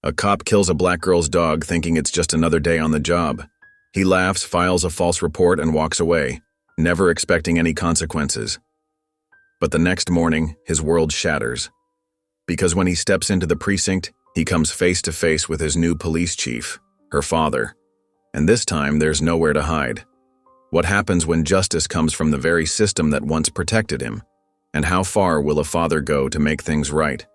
A cop kills a black girl's dog thinking it's just another day on the job. He laughs, files a false report, and walks away, never expecting any consequences. But the next morning, his world shatters. Because when he steps into the precinct, he comes face to face with his new police chief, her father. And this time, there's nowhere to hide. What happens when justice comes from the very system that once protected him? And how far will a father go to make things right?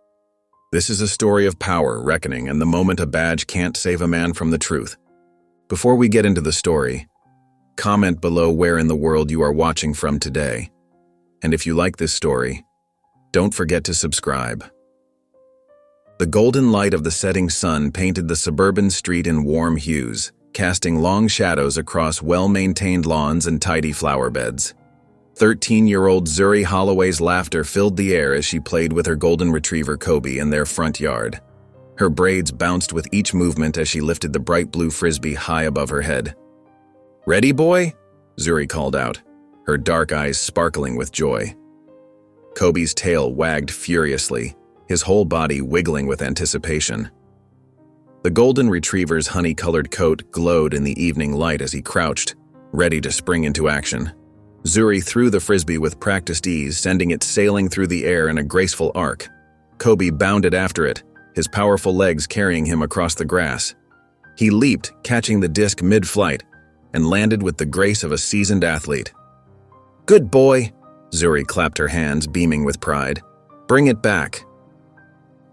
This is a story of power, reckoning, and the moment a badge can't save a man from the truth. Before we get into the story, comment below where in the world you are watching from today. And if you like this story, don't forget to subscribe. The golden light of the setting sun painted the suburban street in warm hues, casting long shadows across well-maintained lawns and tidy flower beds. 13-year-old Zuri Holloway's laughter filled the air as she played with her golden retriever Kobe in their front yard. Her braids bounced with each movement as she lifted the bright blue frisbee high above her head. "Ready, boy?" Zuri called out, her dark eyes sparkling with joy. Kobe's tail wagged furiously, his whole body wiggling with anticipation. The golden retriever's honey-colored coat glowed in the evening light as he crouched, ready to spring into action. Zuri threw the frisbee with practiced ease, sending it sailing through the air in a graceful arc. Kobe bounded after it, his powerful legs carrying him across the grass. He leaped, catching the disc mid-flight, and landed with the grace of a seasoned athlete. "Good boy!" Zuri clapped her hands, beaming with pride. "Bring it back."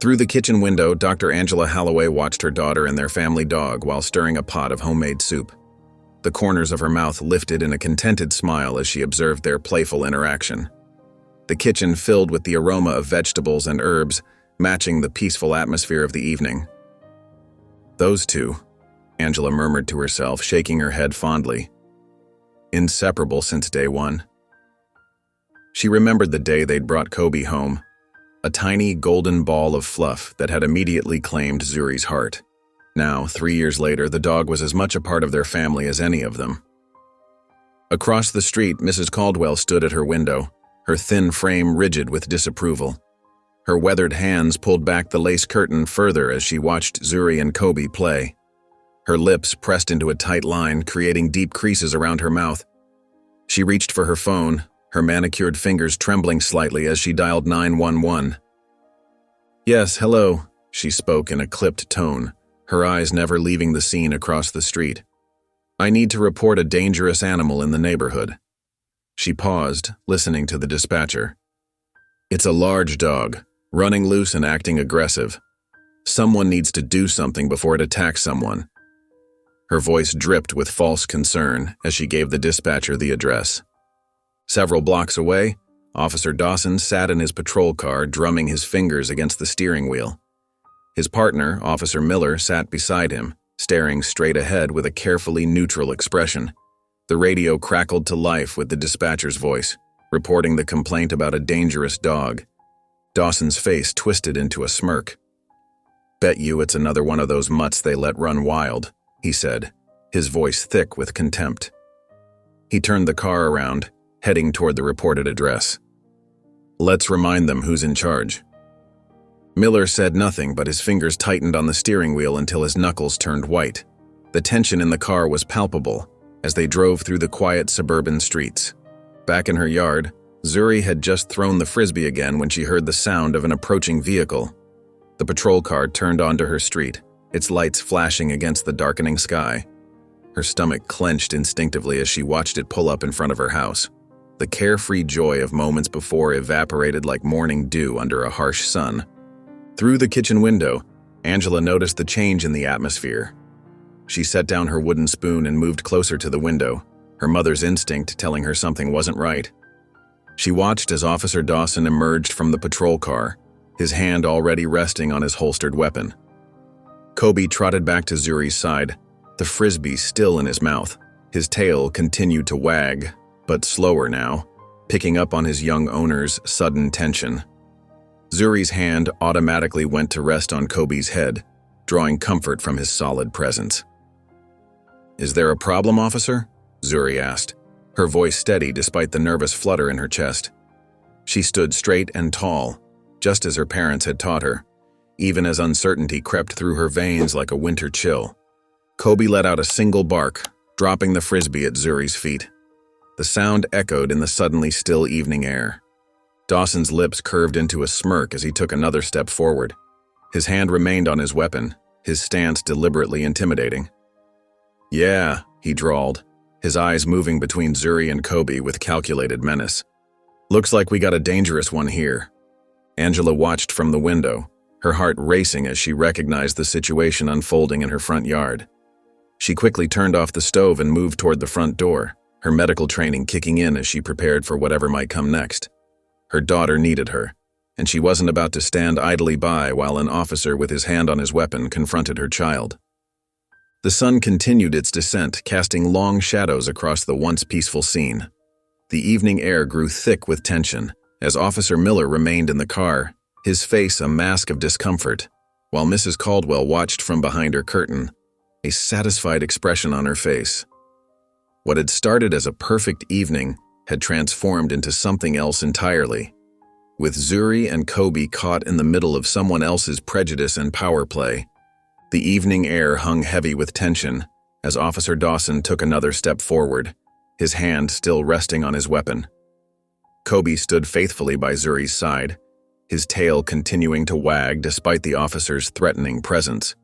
Through the kitchen window, Dr. Angela Holloway watched her daughter and their family dog while stirring a pot of homemade soup. The corners of her mouth lifted in a contented smile as she observed their playful interaction. The kitchen filled with the aroma of vegetables and herbs, matching the peaceful atmosphere of the evening. "Those two," Angela murmured to herself, shaking her head fondly. "Inseparable since day one." She remembered the day they'd brought Kobe home, a tiny golden ball of fluff that had immediately claimed Zuri's heart. Now, 3 years later, the dog was as much a part of their family as any of them. Across the street, Mrs. Caldwell stood at her window, her thin frame rigid with disapproval. Her weathered hands pulled back the lace curtain further as she watched Zuri and Kobe play. Her lips pressed into a tight line, creating deep creases around her mouth. She reached for her phone, her manicured fingers trembling slightly as she dialed 911. "Yes, hello," she spoke in a clipped tone, her eyes never leaving the scene across the street. "I need to report a dangerous animal in the neighborhood." She paused, listening to the dispatcher. "It's a large dog, running loose and acting aggressive. Someone needs to do something before it attacks someone." Her voice dripped with false concern as she gave the dispatcher the address. Several blocks away, Officer Dawson sat in his patrol car, drumming his fingers against the steering wheel. His partner, Officer Miller, sat beside him, staring straight ahead with a carefully neutral expression. The radio crackled to life with the dispatcher's voice, reporting the complaint about a dangerous dog. Dawson's face twisted into a smirk. "Bet you it's another one of those mutts they let run wild," he said, his voice thick with contempt. He turned the car around, heading toward the reported address. "Let's remind them who's in charge." Miller said nothing, but his fingers tightened on the steering wheel until his knuckles turned white. The tension in the car was palpable as they drove through the quiet suburban streets. Back in her yard, Zuri had just thrown the frisbee again when she heard the sound of an approaching vehicle. The patrol car turned onto her street, its lights flashing against the darkening sky. Her stomach clenched instinctively as she watched it pull up in front of her house. The carefree joy of moments before evaporated like morning dew under a harsh sun. Through the kitchen window, Angela noticed the change in the atmosphere. She set down her wooden spoon and moved closer to the window, her mother's instinct telling her something wasn't right. She watched as Officer Dawson emerged from the patrol car, his hand already resting on his holstered weapon. Kobe trotted back to Zuri's side, the frisbee still in his mouth. His tail continued to wag, but slower now, picking up on his young owner's sudden tension. Zuri's hand automatically went to rest on Kobe's head, drawing comfort from his solid presence. "Is there a problem, officer?" Zuri asked, her voice steady despite the nervous flutter in her chest. She stood straight and tall, just as her parents had taught her, even as uncertainty crept through her veins like a winter chill. Kobe let out a single bark, dropping the frisbee at Zuri's feet. The sound echoed in the suddenly still evening air. Dawson's lips curved into a smirk as he took another step forward. His hand remained on his weapon, his stance deliberately intimidating. "Yeah," he drawled, his eyes moving between Zuri and Kobe with calculated menace. "Looks like we got a dangerous one here." Angela watched from the window, her heart racing as she recognized the situation unfolding in her front yard. She quickly turned off the stove and moved toward the front door, her medical training kicking in as she prepared for whatever might come next. Her daughter needed her, and she wasn't about to stand idly by while an officer with his hand on his weapon confronted her child. The sun continued its descent, casting long shadows across the once peaceful scene. The evening air grew thick with tension as Officer Miller remained in the car, his face a mask of discomfort, while Mrs. Caldwell watched from behind her curtain, a satisfied expression on her face. What had started as a perfect evening had transformed into something else entirely. With Zuri and Kobe caught in the middle of someone else's prejudice and power play, the evening air hung heavy with tension as Officer Dawson took another step forward, his hand still resting on his weapon. Kobe stood faithfully by Zuri's side, his tail continuing to wag despite the officer's threatening presence.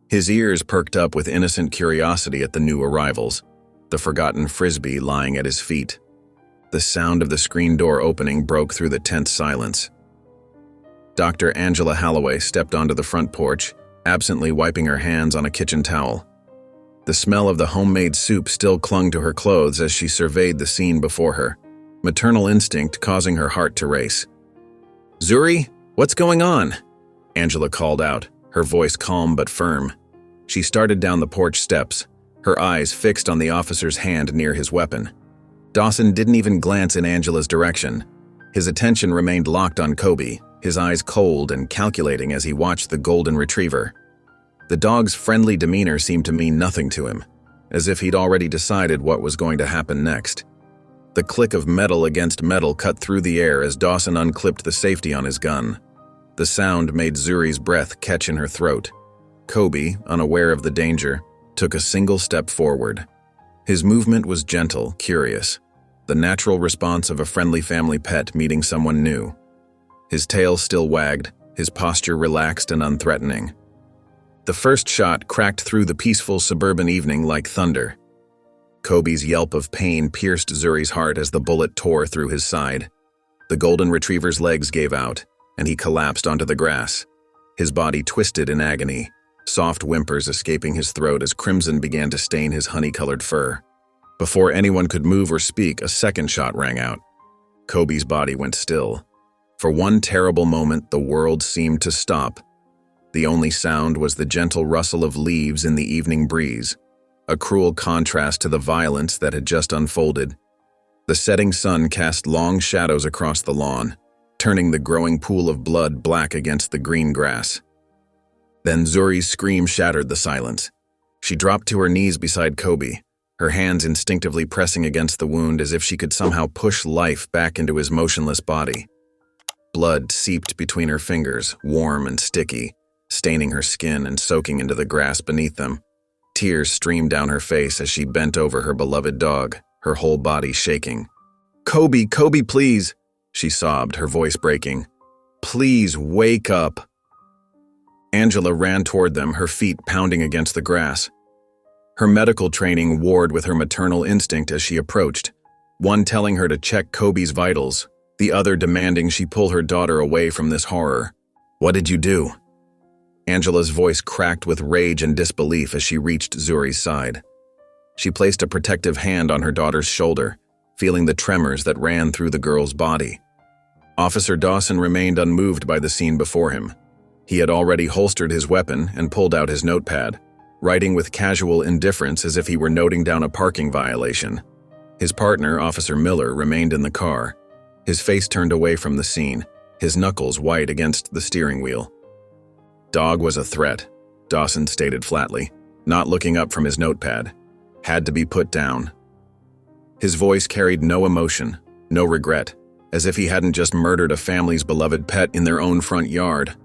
His ears perked up with innocent curiosity at the new arrivals, the forgotten frisbee lying at his feet. The sound of the screen door opening broke through the tense silence. Dr. Angela Holloway stepped onto the front porch, absently wiping her hands on a kitchen towel. The smell of the homemade soup still clung to her clothes as she surveyed the scene before her, maternal instinct causing her heart to race. "Zuri, what's going on?" Angela called out, her voice calm but firm. She started down the porch steps, her eyes fixed on the officer's hand near his weapon. Dawson didn't even glance in Angela's direction. His attention remained locked on Kobe, his eyes cold and calculating as he watched the golden retriever. The dog's friendly demeanor seemed to mean nothing to him, as if he'd already decided what was going to happen next. The click of metal against metal cut through the air as Dawson unclipped the safety on his gun. The sound made Zuri's breath catch in her throat. Kobe, unaware of the danger, took a single step forward. His movement was gentle, curious, the natural response of a friendly family pet meeting someone new. His tail still wagged, his posture relaxed and unthreatening. The first shot cracked through the peaceful suburban evening like thunder. Kobe's yelp of pain pierced Zuri's heart as the bullet tore through his side. The golden retriever's legs gave out, and he collapsed onto the grass. His body twisted in agony, soft whimpers escaping his throat as crimson began to stain his honey-colored fur. Before anyone could move or speak, a second shot rang out. Kobe's body went still. For one terrible moment, the world seemed to stop. The only sound was the gentle rustle of leaves in the evening breeze, a cruel contrast to the violence that had just unfolded. The setting sun cast long shadows across the lawn, turning the growing pool of blood black against the green grass. Then Zuri's scream shattered the silence. She dropped to her knees beside Kobe, her hands instinctively pressing against the wound as if she could somehow push life back into his motionless body. Blood seeped between her fingers, warm and sticky, staining her skin and soaking into the grass beneath them. Tears streamed down her face as she bent over her beloved dog, her whole body shaking. "Kobe, Kobe, please," she sobbed, her voice breaking. "Please wake up." Angela ran toward them, her feet pounding against the grass. Her medical training warred with her maternal instinct as she approached, one telling her to check Kobe's vitals, the other demanding she pull her daughter away from this horror. "What did you do?" Angela's voice cracked with rage and disbelief as she reached Zuri's side. She placed a protective hand on her daughter's shoulder, feeling the tremors that ran through the girl's body. Officer Dawson remained unmoved by the scene before him. He had already holstered his weapon and pulled out his notepad, writing with casual indifference as if he were noting down a parking violation. His partner, Officer Miller, remained in the car, his face turned away from the scene, his knuckles white against the steering wheel. "Dog was a threat," Dawson stated flatly, not looking up from his notepad. "Had to be put down." His voice carried no emotion, no regret, as if he hadn't just murdered a family's beloved pet in their own front yard.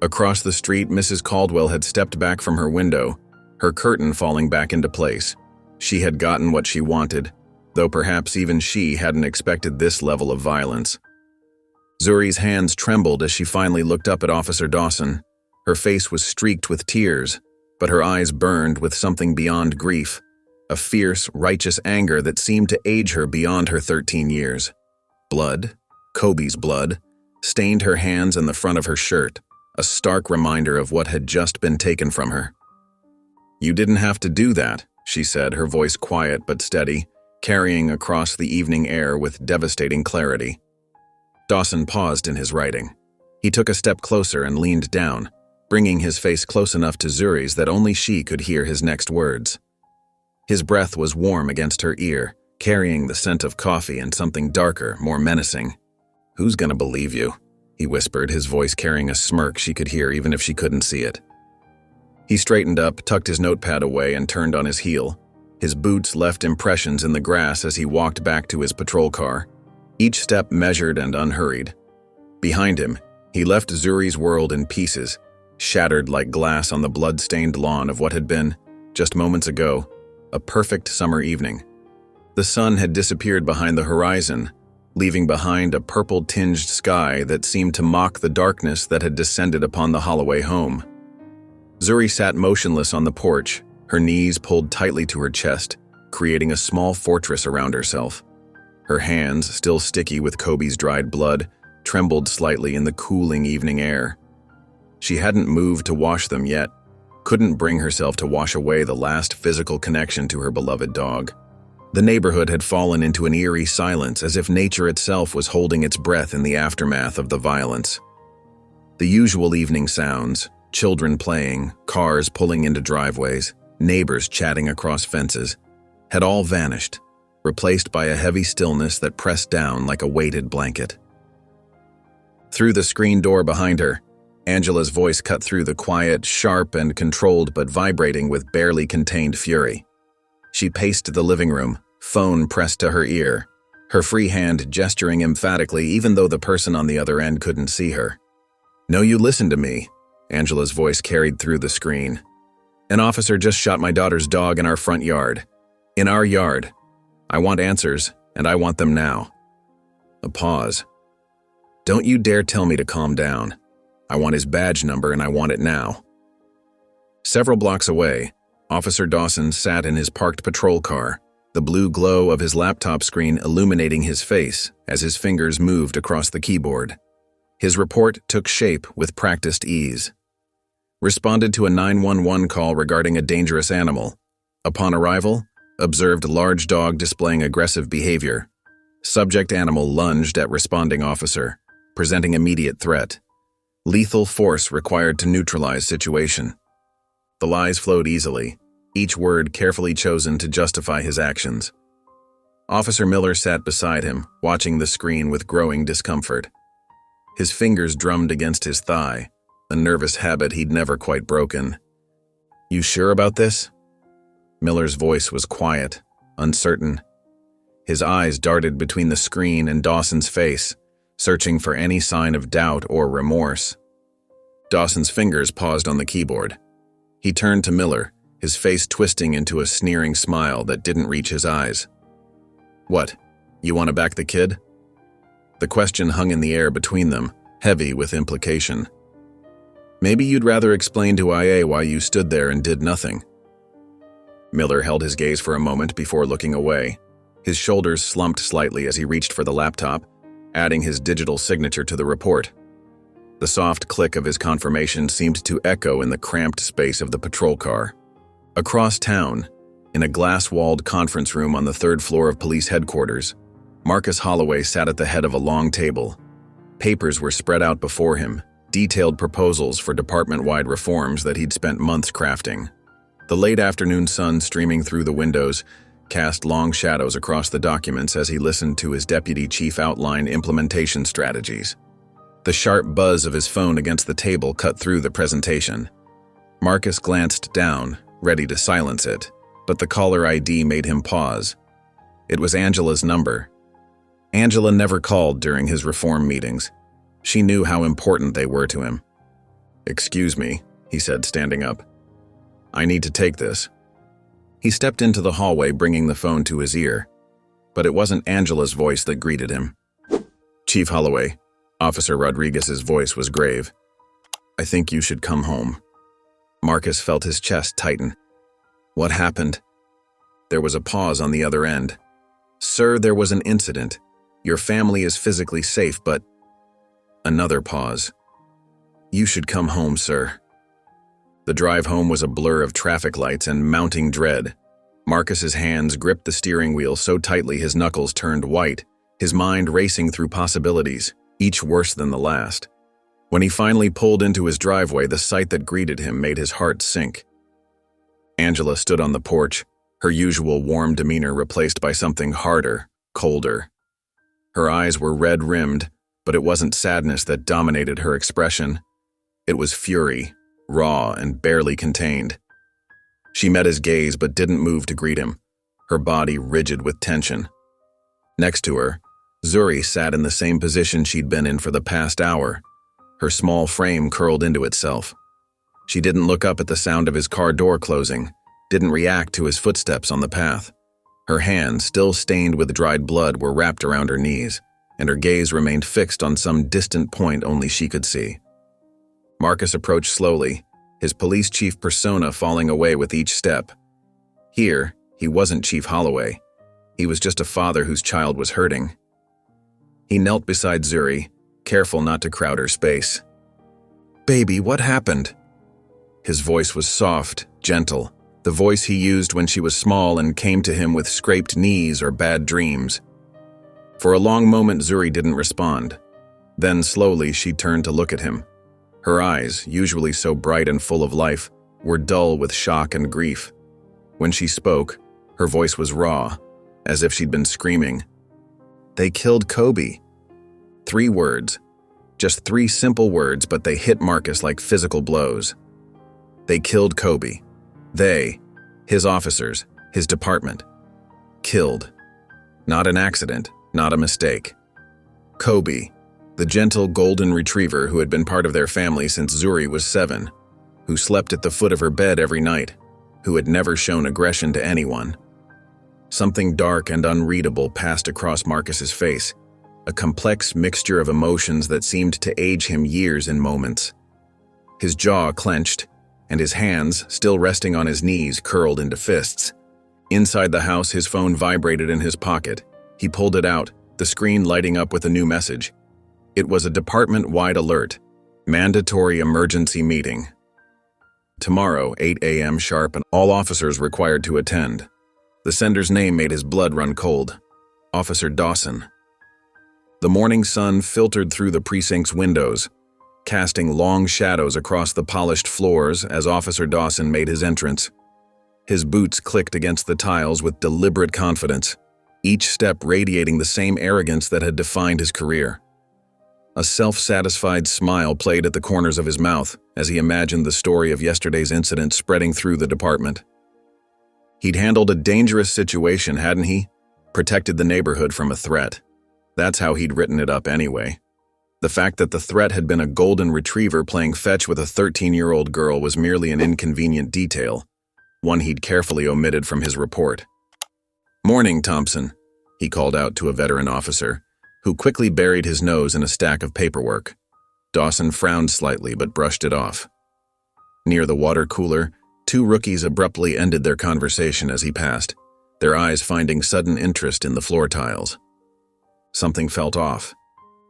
Across the street, Mrs. Caldwell had stepped back from her window, her curtain falling back into place. She had gotten what she wanted, though perhaps even she hadn't expected this level of violence. Zuri's hands trembled as she finally looked up at Officer Dawson. Her face was streaked with tears, but her eyes burned with something beyond grief, a fierce, righteous anger that seemed to age her beyond her 13 years. Blood, Kobe's blood, stained her hands and the front of her shirt, a stark reminder of what had just been taken from her. "You didn't have to do that," she said, her voice quiet but steady, carrying across the evening air with devastating clarity. Dawson paused in his writing. He took a step closer and leaned down, bringing his face close enough to Zuri's that only she could hear his next words. His breath was warm against her ear, carrying the scent of coffee and something darker, more menacing. "Who's gonna believe you?" he whispered, his voice carrying a smirk she could hear even if she couldn't see it. He straightened up, tucked his notepad away, and turned on his heel. His boots left impressions in the grass as he walked back to his patrol car, each step measured and unhurried. Behind him, he left Zuri's world in pieces, shattered like glass on the blood-stained lawn of what had been, just moments ago, a perfect summer evening. The sun had disappeared behind the horizon, leaving behind a purple-tinged sky that seemed to mock the darkness that had descended upon the Holloway home. Zuri sat motionless on the porch, her knees pulled tightly to her chest, creating a small fortress around herself. Her hands, still sticky with Kobe's dried blood, trembled slightly in the cooling evening air. She hadn't moved to wash them yet, couldn't bring herself to wash away the last physical connection to her beloved dog. The neighborhood had fallen into an eerie silence, as if nature itself was holding its breath in the aftermath of the violence. The usual evening sounds, children playing, cars pulling into driveways, neighbors chatting across fences, had all vanished, replaced by a heavy stillness that pressed down like a weighted blanket. Through the screen door behind her, Angela's voice cut through the quiet, sharp and controlled but vibrating with barely contained fury. She paced the living room, phone pressed to her ear, her free hand gesturing emphatically even though the person on the other end couldn't see her. "No, you listen to me," Angela's voice carried through the screen. "An officer just shot my daughter's dog in our front yard. In our yard. I want answers, and I want them now." A pause. "Don't you dare tell me to calm down. I want his badge number and I want it now." Several blocks away, Officer Dawson sat in his parked patrol car, the blue glow of his laptop screen illuminating his face as his fingers moved across the keyboard. His report took shape with practiced ease. Responded to a 911 call regarding a dangerous animal. Upon arrival, observed large dog displaying aggressive behavior. Subject animal lunged at responding officer, presenting immediate threat. Lethal force required to neutralize situation. The lies flowed easily, each word carefully chosen to justify his actions. Officer Miller sat beside him, watching the screen with growing discomfort. His fingers drummed against his thigh, a nervous habit he'd never quite broken. "You sure about this?" Miller's voice was quiet, uncertain. His eyes darted between the screen and Dawson's face, searching for any sign of doubt or remorse. Dawson's fingers paused on the keyboard. He turned to Miller, his face twisting into a sneering smile that didn't reach his eyes. "What, you want to back the kid?" The question hung in the air between them, heavy with implication. "Maybe you'd rather explain to IA why you stood there and did nothing." Miller held his gaze for a moment before looking away. His shoulders slumped slightly as he reached for the laptop, adding his digital signature to the report. The soft click of his confirmation seemed to echo in the cramped space of the patrol car. Across town, in a glass-walled conference room on the third floor of police headquarters, Marcus Holloway sat at the head of a long table. Papers were spread out before him, detailed proposals for department-wide reforms that he'd spent months crafting. The late afternoon sun streaming through the windows cast long shadows across the documents as he listened to his deputy chief outline implementation strategies. The sharp buzz of his phone against the table cut through the presentation. Marcus glanced down, ready to silence it, but the caller ID made him pause. It was Angela's number. Angela never called during his reform meetings. She knew how important they were to him. "Excuse me," he said, standing up. "I need to take this." He stepped into the hallway, bringing the phone to his ear. But it wasn't Angela's voice that greeted him. "Chief Holloway," Officer Rodriguez's voice was grave. "I think you should come home." Marcus felt his chest tighten. "What happened?" There was a pause on the other end. "Sir, there was an incident. Your family is physically safe, but..." Another pause. "You should come home, sir." The drive home was a blur of traffic lights and mounting dread. Marcus's hands gripped the steering wheel so tightly his knuckles turned white, his mind racing through possibilities, each worse than the last. When he finally pulled into his driveway, the sight that greeted him made his heart sink. Angela stood on the porch, her usual warm demeanor replaced by something harder, colder. Her eyes were red-rimmed, but it wasn't sadness that dominated her expression. It was fury, raw and barely contained. She met his gaze but didn't move to greet him, her body rigid with tension. Next to her, Zuri sat in the same position she'd been in for the past hour, her small frame curled into itself. She didn't look up at the sound of his car door closing, didn't react to his footsteps on the path. Her hands, still stained with dried blood, were wrapped around her knees, and her gaze remained fixed on some distant point only she could see. Marcus approached slowly, his police chief persona falling away with each step. Here, he wasn't Chief Holloway. He was just a father whose child was hurting. He knelt beside Zuri, careful not to crowd her space. "Baby, what happened?" His voice was soft, gentle, the voice he used when she was small and came to him with scraped knees or bad dreams. For a long moment, Zuri didn't respond. Then slowly she turned to look at him. Her eyes, usually so bright and full of life, were dull with shock and grief. When she spoke, her voice was raw, as if she'd been screaming. "They killed Kobe." 3 words. Just 3 simple words, but they hit Marcus like physical blows. They killed Kobe. They, his officers, his department. Killed. Not an accident, not a mistake. Kobe, the gentle golden retriever who had been part of their family since Zuri was 7, who slept at the foot of her bed every night, who had never shown aggression to anyone. Something dark and unreadable passed across Marcus's face, a complex mixture of emotions that seemed to age him years in moments. His jaw clenched, and his hands, still resting on his knees, curled into fists. Inside the house, his phone vibrated in his pocket. He pulled it out, the screen lighting up with a new message. It was a department-wide alert. Mandatory emergency meeting. Tomorrow, 8 a.m. sharp, and all officers required to attend. The sender's name made his blood run cold. Officer Dawson. The morning sun filtered through the precinct's windows, casting long shadows across the polished floors as Officer Dawson made his entrance. His boots clicked against the tiles with deliberate confidence, each step radiating the same arrogance that had defined his career. A self-satisfied smile played at the corners of his mouth as he imagined the story of yesterday's incident spreading through the department. He'd handled a dangerous situation, hadn't he? Protected the neighborhood from a threat. That's how he'd written it up anyway. The fact that the threat had been a golden retriever playing fetch with a 13-year-old girl was merely an inconvenient detail, one he'd carefully omitted from his report. "Morning, Thompson," he called out to a veteran officer, who quickly buried his nose in a stack of paperwork. Dawson frowned slightly but brushed it off. Near the water cooler, 2 rookies abruptly ended their conversation as he passed, their eyes finding sudden interest in the floor tiles. Something felt off.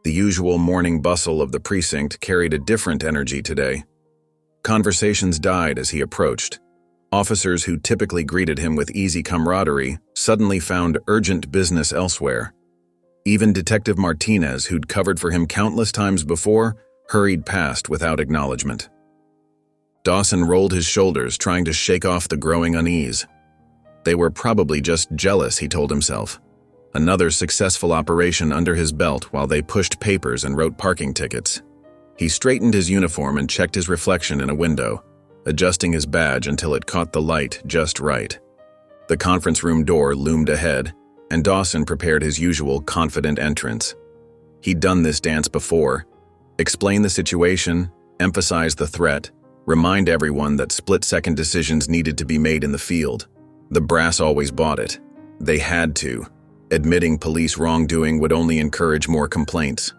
The usual morning bustle of the precinct carried a different energy today. Conversations died as he approached. Officers who typically greeted him with easy camaraderie suddenly found urgent business elsewhere. Even Detective Martinez, who'd covered for him countless times before, hurried past without acknowledgement. Dawson rolled his shoulders, trying to shake off the growing unease. They were probably just jealous, he told himself. Another successful operation under his belt while they pushed papers and wrote parking tickets. He straightened his uniform and checked his reflection in a window, adjusting his badge until it caught the light just right. The conference room door loomed ahead, and Dawson prepared his usual confident entrance. He'd done this dance before, explain the situation, emphasize the threat, remind everyone that split-second decisions needed to be made in the field. The brass always bought it. They had to. Admitting police wrongdoing would only encourage more complaints.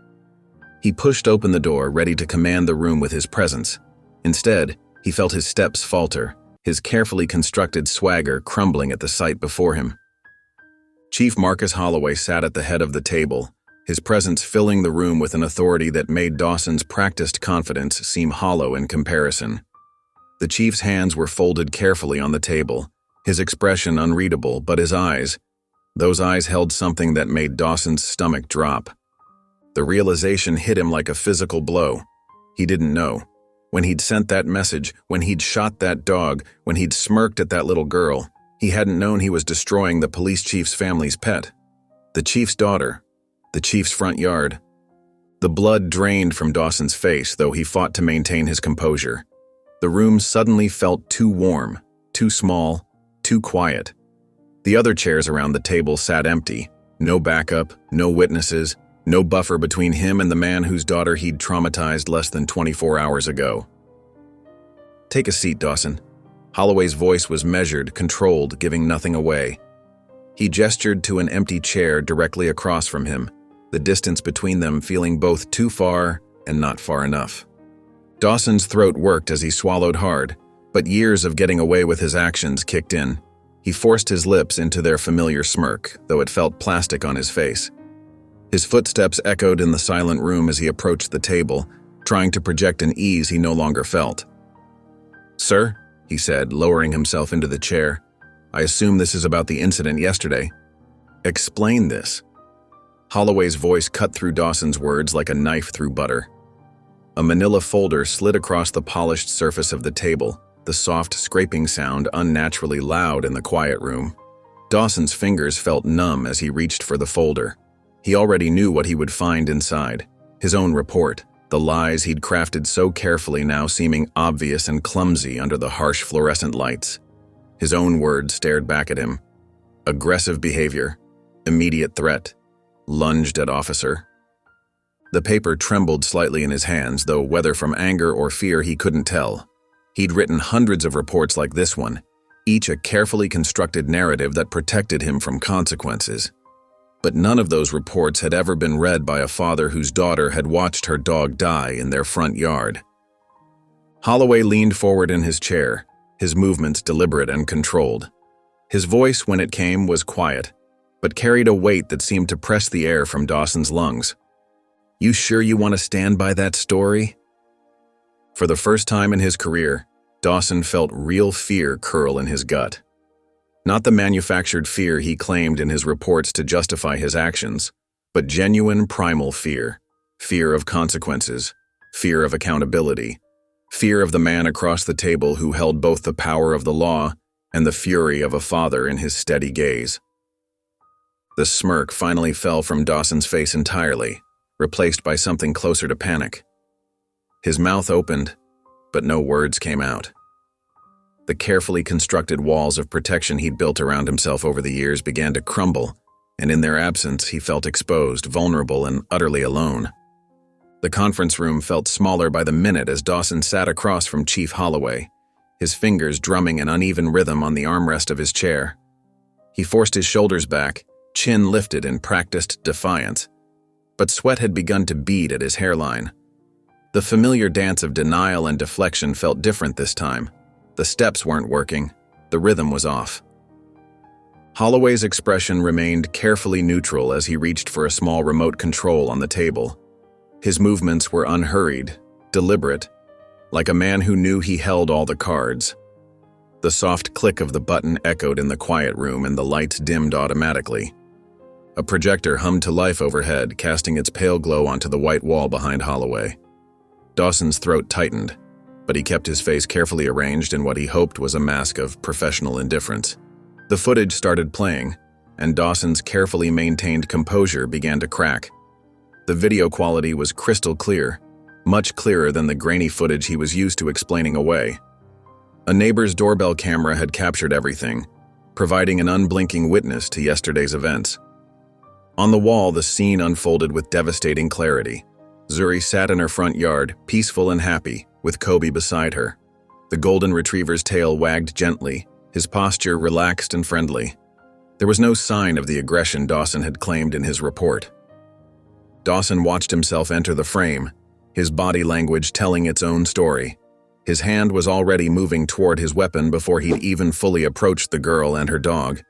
He pushed open the door, ready to command the room with his presence. Instead, he felt his steps falter, his carefully constructed swagger crumbling at the sight before him. Chief Marcus Holloway sat at the head of the table, his presence filling the room with an authority that made Dawson's practiced confidence seem hollow in comparison. The chief's hands were folded carefully on the table, his expression unreadable, but his eyes, those eyes held something that made Dawson's stomach drop. The realization hit him like a physical blow. He didn't know. When he'd sent that message, when he'd shot that dog, when he'd smirked at that little girl, he hadn't known he was destroying the police chief's family's pet. The chief's daughter. The chief's front yard. The blood drained from Dawson's face, though he fought to maintain his composure. The room suddenly felt too warm, too small, too quiet. The other chairs around the table sat empty. No backup, no witnesses, no buffer between him and the man whose daughter he'd traumatized less than 24 hours ago. "Take a seat, Dawson." Holloway's voice was measured, controlled, giving nothing away. He gestured to an empty chair directly across from him, the distance between them feeling both too far and not far enough. Dawson's throat worked as he swallowed hard, but years of getting away with his actions kicked in. He forced his lips into their familiar smirk, though it felt plastic on his face. His footsteps echoed in the silent room as he approached the table, trying to project an ease he no longer felt. "Sir," he said, lowering himself into the chair, "I assume this is about the incident yesterday. Explain this." Holloway's voice cut through Dawson's words like a knife through butter. A manila folder slid across the polished surface of the table, the soft scraping sound unnaturally loud in the quiet room. Dawson's fingers felt numb as he reached for the folder. He already knew what he would find inside. His own report, the lies he'd crafted so carefully now seeming obvious and clumsy under the harsh fluorescent lights. His own words stared back at him. Aggressive behavior, immediate threat, lunged at officer. The paper trembled slightly in his hands, though whether from anger or fear he couldn't tell. He'd written hundreds of reports like this one, each a carefully constructed narrative that protected him from consequences. But none of those reports had ever been read by a father whose daughter had watched her dog die in their front yard. Holloway leaned forward in his chair, his movements deliberate and controlled. His voice, when it came, was quiet, but carried a weight that seemed to press the air from Dawson's lungs. "You sure you want to stand by that story?" For the first time in his career, Dawson felt real fear curl in his gut. Not the manufactured fear he claimed in his reports to justify his actions, but genuine primal fear. Fear of consequences, fear of accountability, fear of the man across the table who held both the power of the law and the fury of a father in his steady gaze. The smirk finally fell from Dawson's face entirely, replaced by something closer to panic. His mouth opened, but no words came out. The carefully constructed walls of protection he'd built around himself over the years began to crumble, and in their absence he felt exposed, vulnerable, and utterly alone. The conference room felt smaller by the minute as Dawson sat across from Chief Holloway, his fingers drumming an uneven rhythm on the armrest of his chair. He forced his shoulders back, chin lifted in practiced defiance, but sweat had begun to bead at his hairline. The familiar dance of denial and deflection felt different this time. The steps weren't working. The rhythm was off. Holloway's expression remained carefully neutral as he reached for a small remote control on the table. His movements were unhurried, deliberate, like a man who knew he held all the cards. The soft click of the button echoed in the quiet room and the lights dimmed automatically. A projector hummed to life overhead, casting its pale glow onto the white wall behind Holloway. Dawson's throat tightened, but he kept his face carefully arranged in what he hoped was a mask of professional indifference. The footage started playing, and Dawson's carefully maintained composure began to crack. The video quality was crystal clear, much clearer than the grainy footage he was used to explaining away. A neighbor's doorbell camera had captured everything, providing an unblinking witness to yesterday's events. On the wall, the scene unfolded with devastating clarity. Zuri sat in her front yard, peaceful and happy, with Kobe beside her. The golden retriever's tail wagged gently, his posture relaxed and friendly. There was no sign of the aggression Dawson had claimed in his report. Dawson watched himself enter the frame, his body language telling its own story. His hand was already moving toward his weapon before he'd even fully approached the girl and her dog.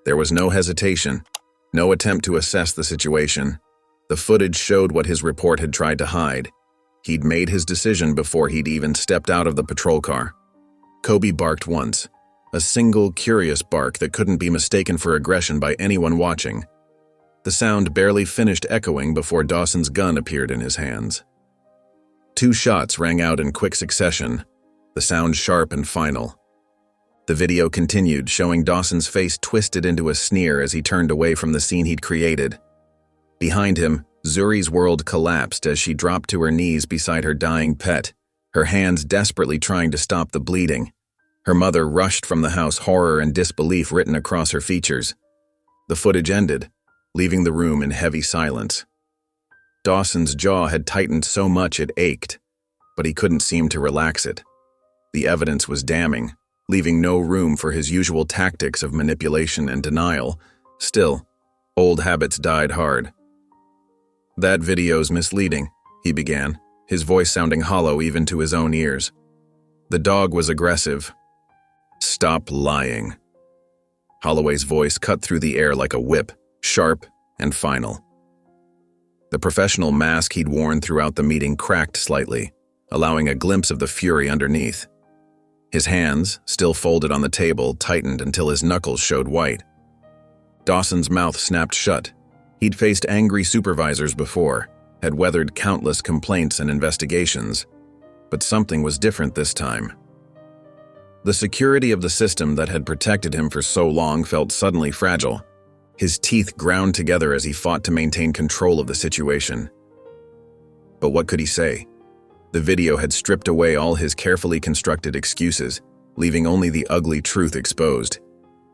There was no hesitation, no attempt to assess the situation. The footage showed what his report had tried to hide. He'd made his decision before he'd even stepped out of the patrol car. Kobe barked once, a single curious bark that couldn't be mistaken for aggression by anyone watching. The sound barely finished echoing before Dawson's gun appeared in his hands. 2 shots rang out in quick succession, the sound sharp and final. The video continued, showing Dawson's face twisted into a sneer as he turned away from the scene he'd created. Behind him, Zuri's world collapsed as she dropped to her knees beside her dying pet, her hands desperately trying to stop the bleeding. Her mother rushed from the house, horror and disbelief written across her features. The footage ended, leaving the room in heavy silence. Dawson's jaw had tightened so much it ached, but he couldn't seem to relax it. The evidence was damning, leaving no room for his usual tactics of manipulation and denial. Still, old habits died hard. "That video's misleading," he began, his voice sounding hollow even to his own ears. "The dog was aggressive." "Stop lying." Holloway's voice cut through the air like a whip, sharp and final. The professional mask he'd worn throughout the meeting cracked slightly, allowing a glimpse of the fury underneath. His hands, still folded on the table, tightened until his knuckles showed white. Dawson's mouth snapped shut. He'd faced angry supervisors before, had weathered countless complaints and investigations, but something was different this time. The security of the system that had protected him for so long felt suddenly fragile. His teeth ground together as he fought to maintain control of the situation. But what could he say? The video had stripped away all his carefully constructed excuses, leaving only the ugly truth exposed.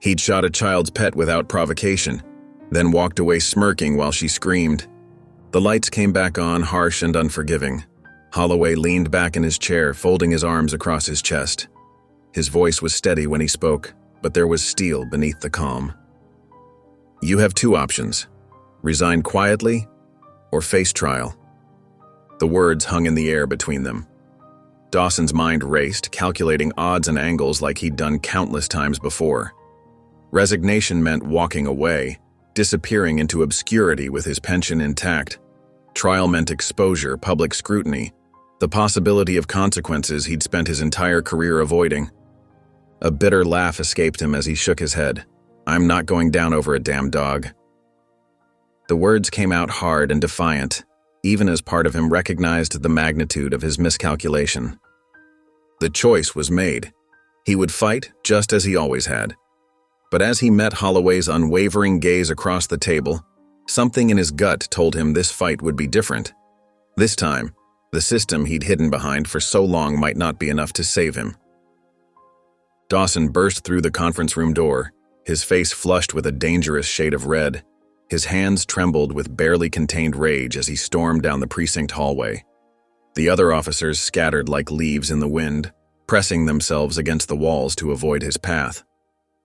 He'd shot a child's pet without provocation, then walked away smirking while she screamed. The lights came back on, harsh and unforgiving. Holloway leaned back in his chair, folding his arms across his chest. His voice was steady when he spoke, but there was steel beneath the calm. "You have 2 options. Resign quietly or face trial." The words hung in the air between them. Dawson's mind raced, calculating odds and angles like he'd done countless times before. Resignation meant walking away, disappearing into obscurity with his pension intact. Trial meant exposure, public scrutiny, the possibility of consequences he'd spent his entire career avoiding. A bitter laugh escaped him as he shook his head. "I'm not going down over a damn dog." The words came out hard and defiant, even as part of him recognized the magnitude of his miscalculation. The choice was made. He would fight just as he always had. But as he met Holloway's unwavering gaze across the table, something in his gut told him this fight would be different. This time, the system he'd hidden behind for so long might not be enough to save him. Dawson burst through the conference room door, his face flushed with a dangerous shade of red. His hands trembled with barely contained rage as he stormed down the precinct hallway. The other officers scattered like leaves in the wind, pressing themselves against the walls to avoid his path.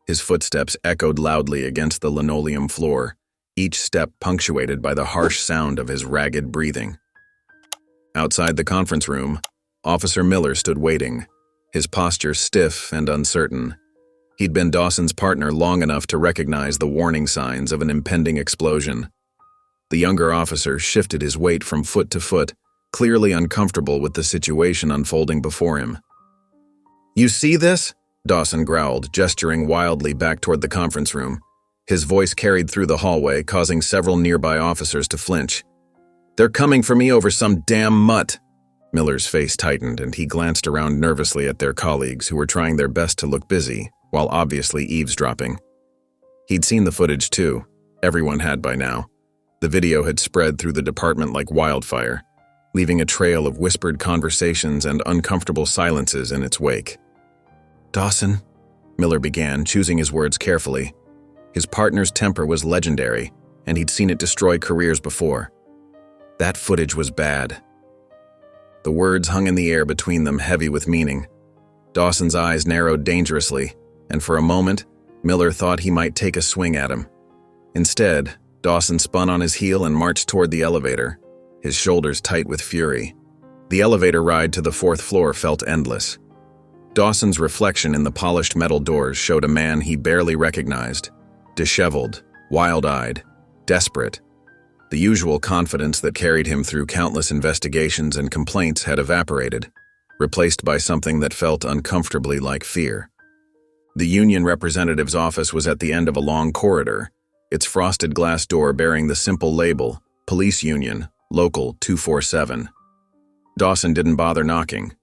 His footsteps echoed loudly against the linoleum floor, each step punctuated by the harsh sound of his ragged breathing. Outside the conference room, Officer Miller stood waiting, his posture stiff and uncertain. He'd been Dawson's partner long enough to recognize the warning signs of an impending explosion. The younger officer shifted his weight from foot to foot, clearly uncomfortable with the situation unfolding before him. "You see this?" Dawson growled, gesturing wildly back toward the conference room. His voice carried through the hallway, causing several nearby officers to flinch. "They're coming for me over some damn mutt." Miller's face tightened, and he glanced around nervously at their colleagues who were trying their best to look busy, while obviously eavesdropping. He'd seen the footage too. Everyone had by now. The video had spread through the department like wildfire, leaving a trail of whispered conversations and uncomfortable silences in its wake. "Dawson," Miller began, choosing his words carefully. His partner's temper was legendary, and he'd seen it destroy careers before. "That footage was bad." The words hung in the air between them, heavy with meaning. Dawson's eyes narrowed dangerously, and for a moment, Miller thought he might take a swing at him. Instead, Dawson spun on his heel and marched toward the elevator, his shoulders tight with fury. The elevator ride to the 4th floor felt endless. Dawson's reflection in the polished metal doors showed a man he barely recognized, disheveled, wild-eyed, desperate. The usual confidence that carried him through countless investigations and complaints had evaporated, replaced by something that felt uncomfortably like fear. The union representative's office was at the end of a long corridor, its frosted glass door bearing the simple label, Police Union, Local 247. Dawson didn't bother knocking.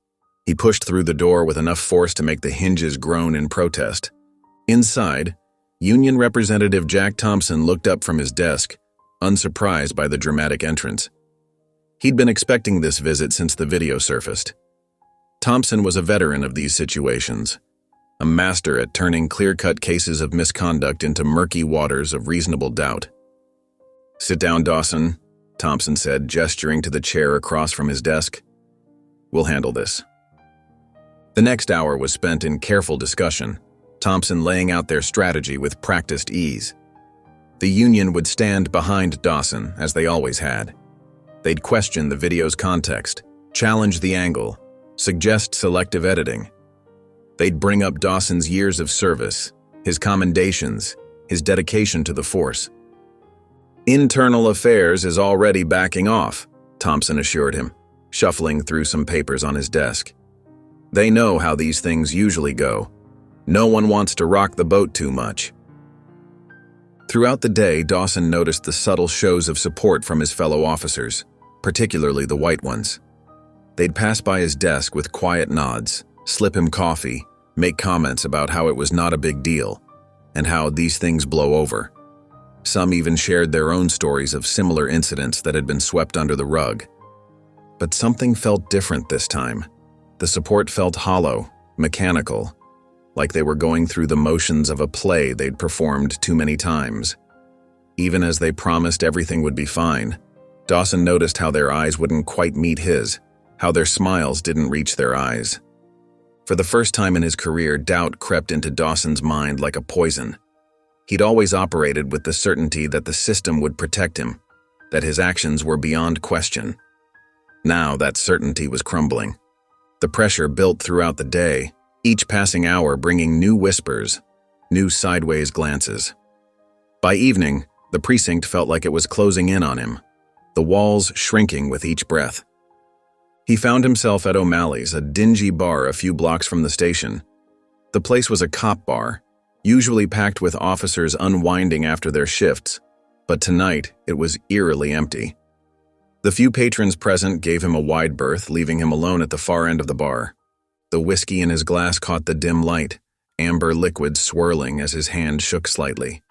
He pushed through the door with enough force to make the hinges groan in protest. Inside, Union Representative Jack Thompson looked up from his desk, unsurprised by the dramatic entrance. He'd been expecting this visit since the video surfaced. Thompson was a veteran of these situations, a master at turning clear-cut cases of misconduct into murky waters of reasonable doubt. "Sit down, Dawson," Thompson said, gesturing to the chair across from his desk. "We'll handle this." The next hour was spent in careful discussion, Thompson laying out their strategy with practiced ease. The union would stand behind Dawson, as they always had. They'd question the video's context, challenge the angle, suggest selective editing. They'd bring up Dawson's years of service, his commendations, his dedication to the force. "Internal Affairs is already backing off," Thompson assured him, shuffling through some papers on his desk. "They know how these things usually go. No one wants to rock the boat too much." Throughout the day, Dawson noticed the subtle shows of support from his fellow officers, particularly the white ones. They'd pass by his desk with quiet nods, slip him coffee, make comments about how it was not a big deal, and how these things blow over. Some even shared their own stories of similar incidents that had been swept under the rug. But something felt different this time. The support felt hollow, mechanical, like they were going through the motions of a play they'd performed too many times. Even as they promised everything would be fine, Dawson noticed how their eyes wouldn't quite meet his, how their smiles didn't reach their eyes. For the first time in his career, doubt crept into Dawson's mind like a poison. He'd always operated with the certainty that the system would protect him, that his actions were beyond question. Now that certainty was crumbling. The pressure built throughout the day, each passing hour bringing new whispers, new sideways glances. By evening, the precinct felt like it was closing in on him, the walls shrinking with each breath. He found himself at O'Malley's, a dingy bar a few blocks from the station. The place was a cop bar, usually packed with officers unwinding after their shifts, but tonight it was eerily empty. The few patrons present gave him a wide berth, leaving him alone at the far end of the bar. The whiskey in his glass caught the dim light, amber liquid swirling as his hand shook slightly.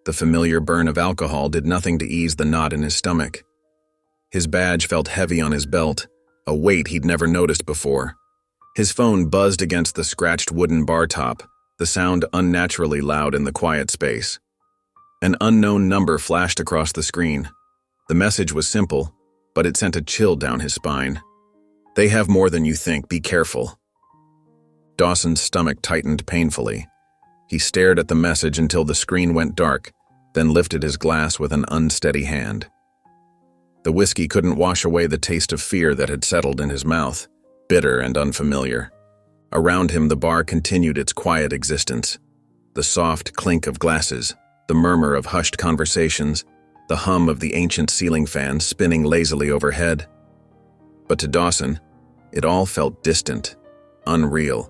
The familiar burn of alcohol did nothing to ease the knot in his stomach. His badge felt heavy on his belt, a weight he'd never noticed before. His phone buzzed against the scratched wooden bar top, the sound unnaturally loud in the quiet space. An unknown number flashed across the screen. The message was simple, but it sent a chill down his spine. "They have more than you think, be careful." Dawson's stomach tightened painfully. He stared at the message until the screen went dark, then lifted his glass with an unsteady hand. The whiskey couldn't wash away the taste of fear that had settled in his mouth, bitter and unfamiliar. Around him, the bar continued its quiet existence. The soft clink of glasses, the murmur of hushed conversations, the hum of the ancient ceiling fan spinning lazily overhead. But to Dawson, it all felt distant, unreal,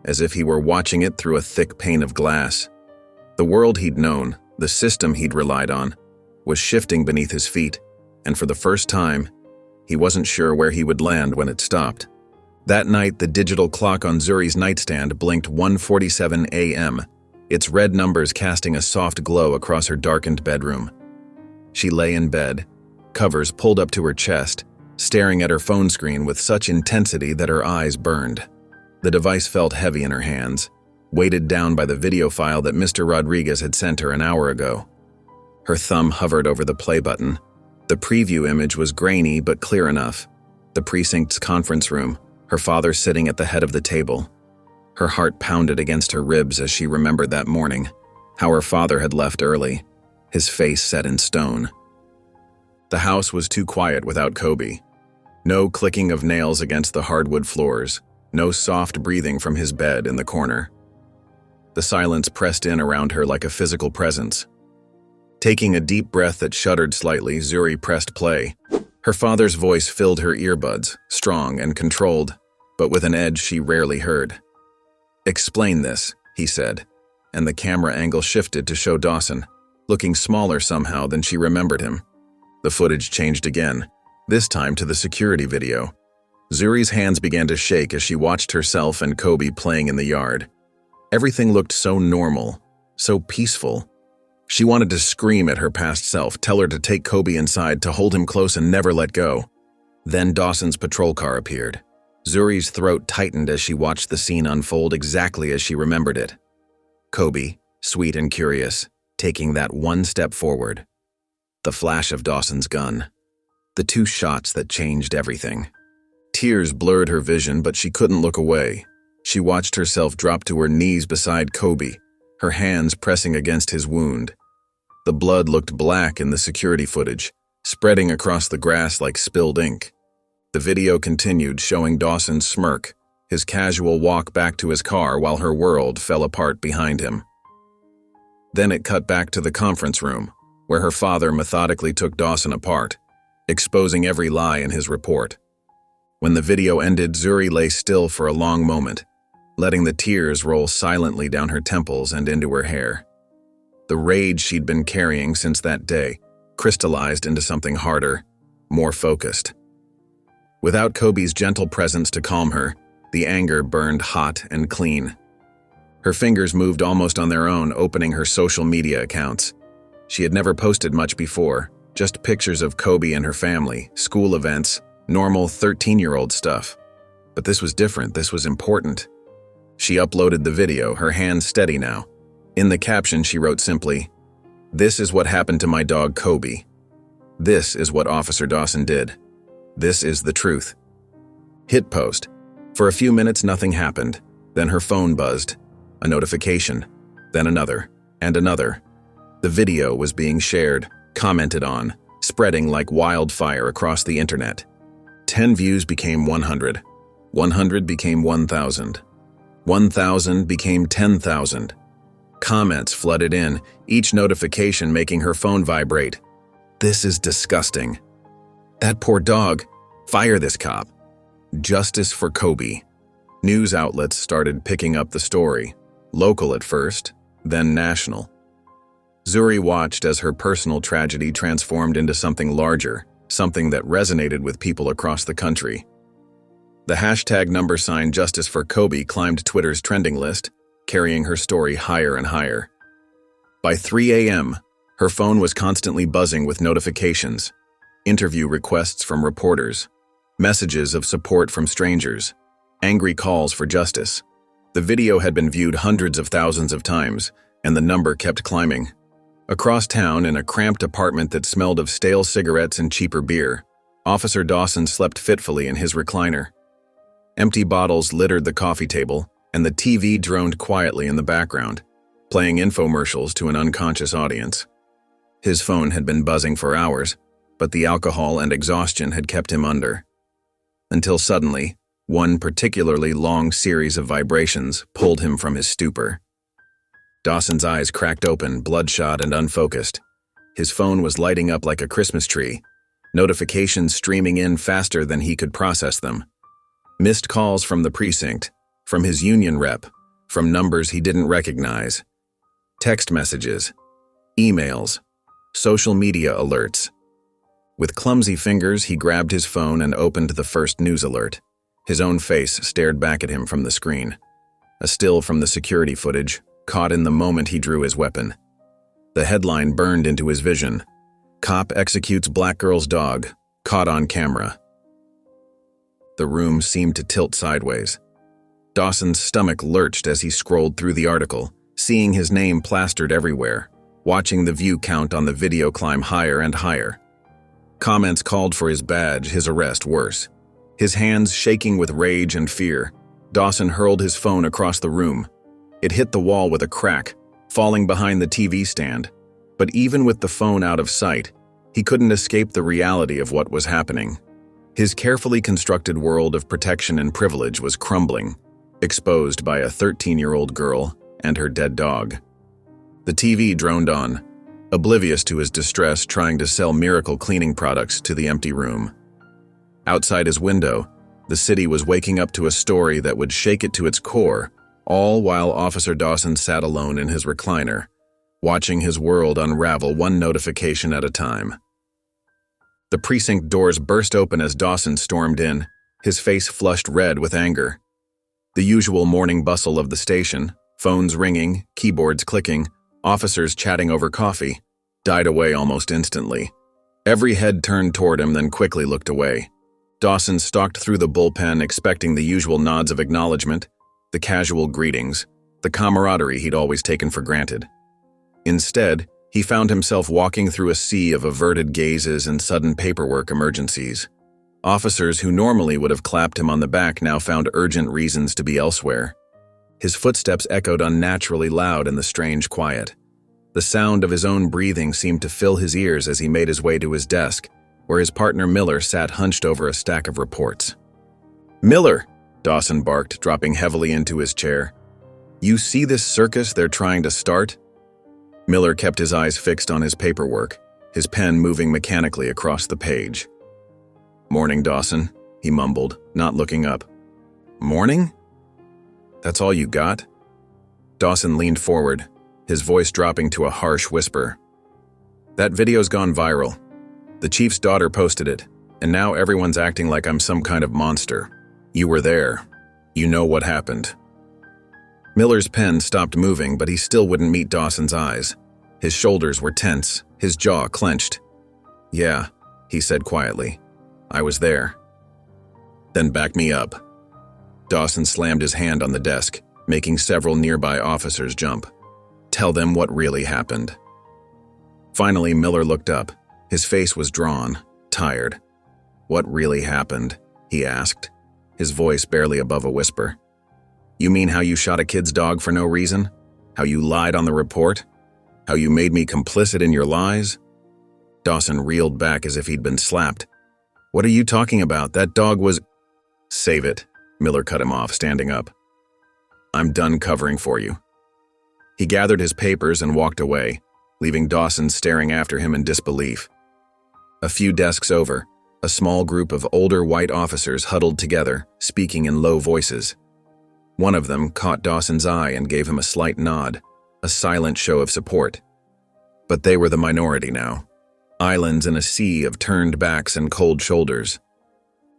as if he were watching it through a thick pane of glass. The world he'd known, the system he'd relied on, was shifting beneath his feet, and for the first time, he wasn't sure where he would land when it stopped. That night, the digital clock on Zuri's nightstand blinked 1:47 a.m., its red numbers casting a soft glow across her darkened bedroom. She lay in bed, covers pulled up to her chest, staring at her phone screen with such intensity that her eyes burned. The device felt heavy in her hands, weighted down by the video file that Mr. Rodriguez had sent her an hour ago. Her thumb hovered over the play button. The preview image was grainy but clear enough. The precinct's conference room, her father sitting at the head of the table. Her heart pounded against her ribs as she remembered that morning, how her father had left early, his face set in stone. The house was too quiet without Kobe. No clicking of nails against the hardwood floors, no soft breathing from his bed in the corner. The silence pressed in around her like a physical presence. Taking a deep breath that shuddered slightly, Zuri pressed play. Her father's voice filled her earbuds, strong and controlled, but with an edge she rarely heard. "Explain this," he said, and the camera angle shifted to show Dawson, looking smaller somehow than she remembered him. The footage changed again, this time to the security video. Zuri's hands began to shake as she watched herself and Kobe playing in the yard. Everything looked so normal, so peaceful. She wanted to scream at her past self, tell her to take Kobe inside, to hold him close and never let go. Then Dawson's patrol car appeared. Zuri's throat tightened as she watched the scene unfold exactly as she remembered it. Kobe, sweet and curious, taking that one step forward. The flash of Dawson's gun. The two shots that changed everything. Tears blurred her vision, but she couldn't look away. She watched herself drop to her knees beside Kobe, her hands pressing against his wound. The blood looked black in the security footage, spreading across the grass like spilled ink. The video continued, showing Dawson's smirk, his casual walk back to his car while her world fell apart behind him. Then it cut back to the conference room, where her father methodically took Dawson apart, exposing every lie in his report. When the video ended, Zuri lay still for a long moment, letting the tears roll silently down her temples and into her hair. The rage she'd been carrying since that day crystallized into something harder, more focused. Without Kobe's gentle presence to calm her, the anger burned hot and clean. Her fingers moved almost on their own, opening her social media accounts. She had never posted much before, just pictures of Kobe and her family, school events, normal 13-year-old stuff. But this was different, this was important. She uploaded the video, her hands steady now. In the caption, she wrote simply, "This is what happened to my dog Kobe. This is what Officer Dawson did. This is the truth." Hit post. For a few minutes, nothing happened. Then her phone buzzed. A notification. Then another. And another. The video was being shared, commented on, spreading like wildfire across the internet. 10 views became 100. 100 became 1,000. 1,000 became 10,000. Comments flooded in, each notification making her phone vibrate. "This is disgusting. That poor dog. Fire this cop. Justice for Kobe." News outlets started picking up the story, local at first, then national. Zuri watched as her personal tragedy transformed into something larger, something that resonated with people across the country. The hashtag #Justice for Kobe climbed Twitter's trending list, carrying her story higher and higher. By 3 a.m., her phone was constantly buzzing with notifications, interview requests from reporters, messages of support from strangers, angry calls for justice. The video had been viewed hundreds of thousands of times, and the number kept climbing. Across town, in a cramped apartment that smelled of stale cigarettes and cheaper beer, Officer Dawson slept fitfully in his recliner. Empty bottles littered the coffee table, and the TV droned quietly in the background, playing infomercials to an unconscious audience. His phone had been buzzing for hours, but the alcohol and exhaustion had kept him under. Until suddenly, one particularly long series of vibrations pulled him from his stupor. Dawson's eyes cracked open, bloodshot and unfocused. His phone was lighting up like a Christmas tree, notifications streaming in faster than he could process them. Missed calls from the precinct, from his union rep, from numbers he didn't recognize. Text messages, emails, social media alerts. With clumsy fingers, he grabbed his phone and opened the first news alert. His own face stared back at him from the screen. A still from the security footage, caught in the moment he drew his weapon. The headline burned into his vision. "Cop executes black girl's dog, caught on camera." The room seemed to tilt sideways. Dawson's stomach lurched as he scrolled through the article, seeing his name plastered everywhere, watching the view count on the video climb higher and higher. Comments called for his badge, his arrest worse. His hands shaking with rage and fear, Dawson hurled his phone across the room. It hit the wall with a crack, falling behind the TV stand. But even with the phone out of sight, he couldn't escape the reality of what was happening. His carefully constructed world of protection and privilege was crumbling, exposed by a 13-year-old girl and her dead dog. The TV droned on, oblivious to his distress trying to sell miracle cleaning products to the empty room. Outside his window, the city was waking up to a story that would shake it to its core, all while Officer Dawson sat alone in his recliner, watching his world unravel one notification at a time. The precinct doors burst open as Dawson stormed in, his face flushed red with anger. The usual morning bustle of the station, phones ringing, keyboards clicking, officers chatting over coffee, died away almost instantly. Every head turned toward him, then quickly looked away. Dawson stalked through the bullpen expecting the usual nods of acknowledgement, the casual greetings, the camaraderie he'd always taken for granted. Instead, he found himself walking through a sea of averted gazes and sudden paperwork emergencies. Officers who normally would have clapped him on the back now found urgent reasons to be elsewhere. His footsteps echoed unnaturally loud in the strange quiet. The sound of his own breathing seemed to fill his ears as he made his way to his desk, where his partner Miller sat hunched over a stack of reports. "Miller!" Dawson barked, dropping heavily into his chair. "You see this circus they're trying to start?" Miller kept his eyes fixed on his paperwork, his pen moving mechanically across the page. "Morning, Dawson," he mumbled, not looking up. "Morning? That's all you got?" Dawson leaned forward, his voice dropping to a harsh whisper. "That video's gone viral. The chief's daughter posted it, and now everyone's acting like I'm some kind of monster. You were there. You know what happened." Miller's pen stopped moving, but he still wouldn't meet Dawson's eyes. His shoulders were tense, his jaw clenched. "Yeah," he said quietly. "I was there." "Then back me up." Dawson slammed his hand on the desk, making several nearby officers jump. "Tell them what really happened." Finally, Miller looked up. His face was drawn, tired. "What really happened?" he asked, his voice barely above a whisper. "You mean how you shot a kid's dog for no reason? How you lied on the report? How you made me complicit in your lies?" Dawson reeled back as if he'd been slapped. "What are you talking about? That dog was—" "Save it," Miller cut him off, standing up. "I'm done covering for you." He gathered his papers and walked away, leaving Dawson staring after him in disbelief. A few desks over, a small group of older white officers huddled together, speaking in low voices. One of them caught Dawson's eye and gave him a slight nod, a silent show of support. But they were the minority now, islands in a sea of turned backs and cold shoulders.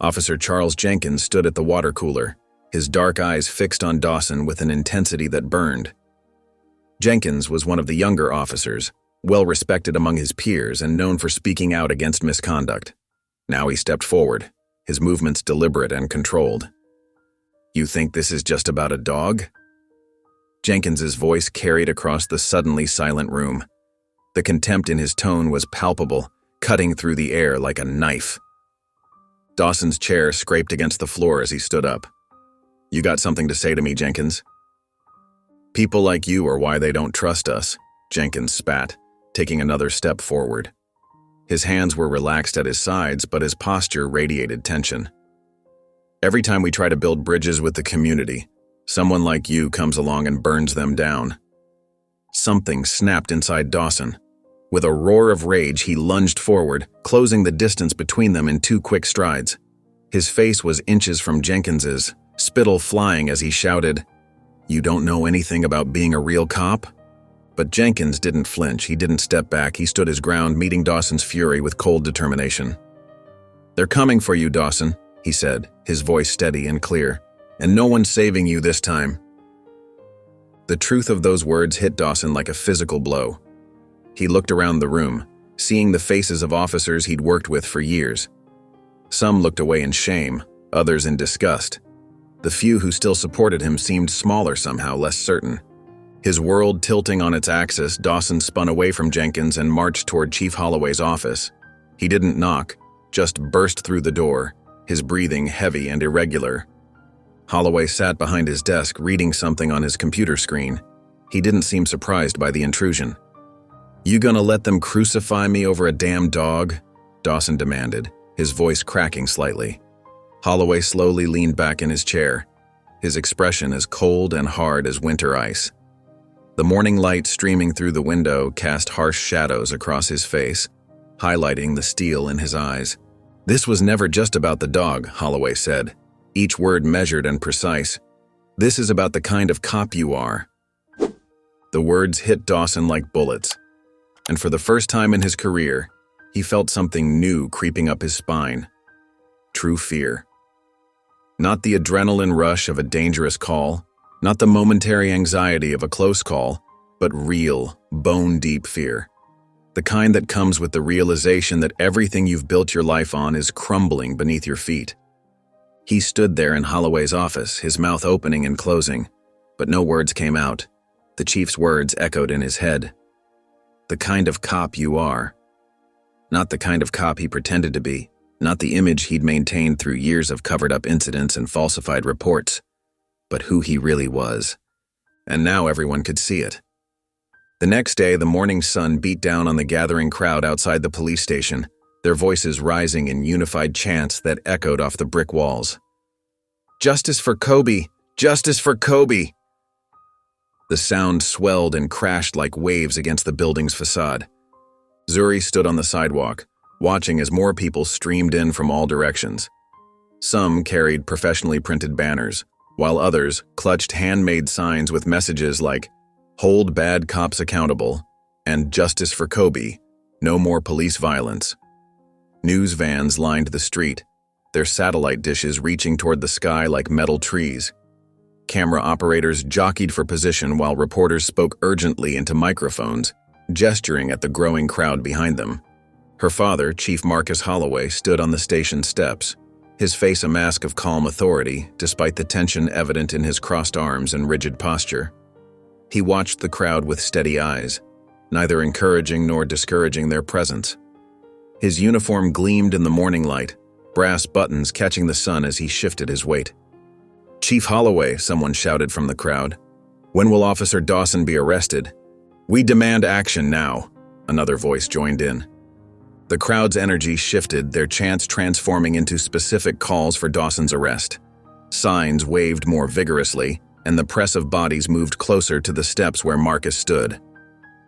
Officer Charles Jenkins stood at the water cooler, his dark eyes fixed on Dawson with an intensity that burned. Jenkins was one of the younger officers, well respected among his peers and known for speaking out against misconduct. Now he stepped forward, his movements deliberate and controlled. "You think this is just about a dog?" Jenkins's voice carried across the suddenly silent room. The contempt in his tone was palpable, cutting through the air like a knife. Dawson's chair scraped against the floor as he stood up. "You got something to say to me, Jenkins?" "People like you are why they don't trust us," Jenkins spat, taking another step forward. His hands were relaxed at his sides, but his posture radiated tension. "Every time we try to build bridges with the community, someone like you comes along and burns them down." Something snapped inside Dawson. With a roar of rage, he lunged forward, closing the distance between them in 2 quick strides. His face was inches from Jenkins's, spittle flying as he shouted, "You don't know anything about being a real cop?" But Jenkins didn't flinch, he didn't step back, he stood his ground, meeting Dawson's fury with cold determination. "They're coming for you, Dawson," he said, his voice steady and clear, "and no one's saving you this time." The truth of those words hit Dawson like a physical blow. He looked around the room, seeing the faces of officers he'd worked with for years. Some looked away in shame, others in disgust. The few who still supported him seemed smaller somehow, less certain. His world tilting on its axis, Dawson spun away from Jenkins and marched toward Chief Holloway's office. He didn't knock, just burst through the door, his breathing heavy and irregular. Holloway sat behind his desk reading something on his computer screen. He didn't seem surprised by the intrusion. "You gonna let them crucify me over a damn dog?" Dawson demanded, his voice cracking slightly. Holloway slowly leaned back in his chair, his expression as cold and hard as winter ice. The morning light streaming through the window cast harsh shadows across his face, highlighting the steel in his eyes. "This was never just about the dog," Holloway said, each word measured and precise. "This is about the kind of cop you are." The words hit Dawson like bullets, and for the first time in his career, he felt something new creeping up his spine. True fear. Not the adrenaline rush of a dangerous call, not the momentary anxiety of a close call, but real, bone-deep fear. The kind that comes with the realization that everything you've built your life on is crumbling beneath your feet. He stood there in Holloway's office, his mouth opening and closing, but no words came out. The chief's words echoed in his head. The kind of cop you are. Not the kind of cop he pretended to be, not the image he'd maintained through years of covered-up incidents and falsified reports, but who he really was. And now everyone could see it. The next day, the morning sun beat down on the gathering crowd outside the police station, their voices rising in unified chants that echoed off the brick walls. "Justice for Kobe! Justice for Kobe!" The sound swelled and crashed like waves against the building's facade. Zuri stood on the sidewalk, watching as more people streamed in from all directions. Some carried professionally printed banners, while others clutched handmade signs with messages like, "Hold bad cops accountable," and "Justice for Kobe, no more police violence." News vans lined the street, their satellite dishes reaching toward the sky like metal trees. Camera operators jockeyed for position while reporters spoke urgently into microphones, gesturing at the growing crowd behind them. Her father, Chief Marcus Holloway, stood on the station steps, his face a mask of calm authority, despite the tension evident in his crossed arms and rigid posture. He watched the crowd with steady eyes, neither encouraging nor discouraging their presence. His uniform gleamed in the morning light, brass buttons catching the sun as he shifted his weight. "Chief Holloway," someone shouted from the crowd. "When will Officer Dawson be arrested?" "We demand action now," another voice joined in. The crowd's energy shifted, their chants transforming into specific calls for Dawson's arrest. Signs waved more vigorously, and the press of bodies moved closer to the steps where Marcus stood.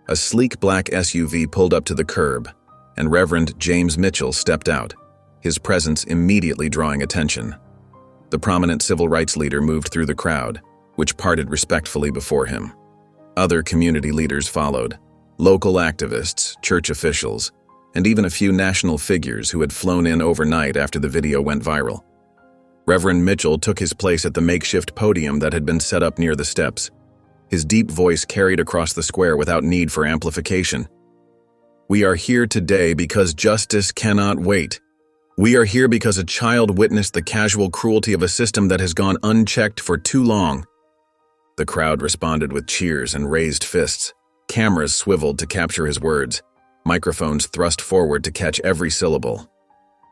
A sleek black SUV pulled up to the curb, and Reverend James Mitchell stepped out, his presence immediately drawing attention. The prominent civil rights leader moved through the crowd, which parted respectfully before him. Other community leaders followed, local activists, church officials, and even a few national figures who had flown in overnight after the video went viral. Reverend Mitchell took his place at the makeshift podium that had been set up near the steps. His deep voice carried across the square without need for amplification. "We are here today because justice cannot wait. We are here because a child witnessed the casual cruelty of a system that has gone unchecked for too long." The crowd responded with cheers and raised fists. Cameras swiveled to capture his words, microphones thrust forward to catch every syllable.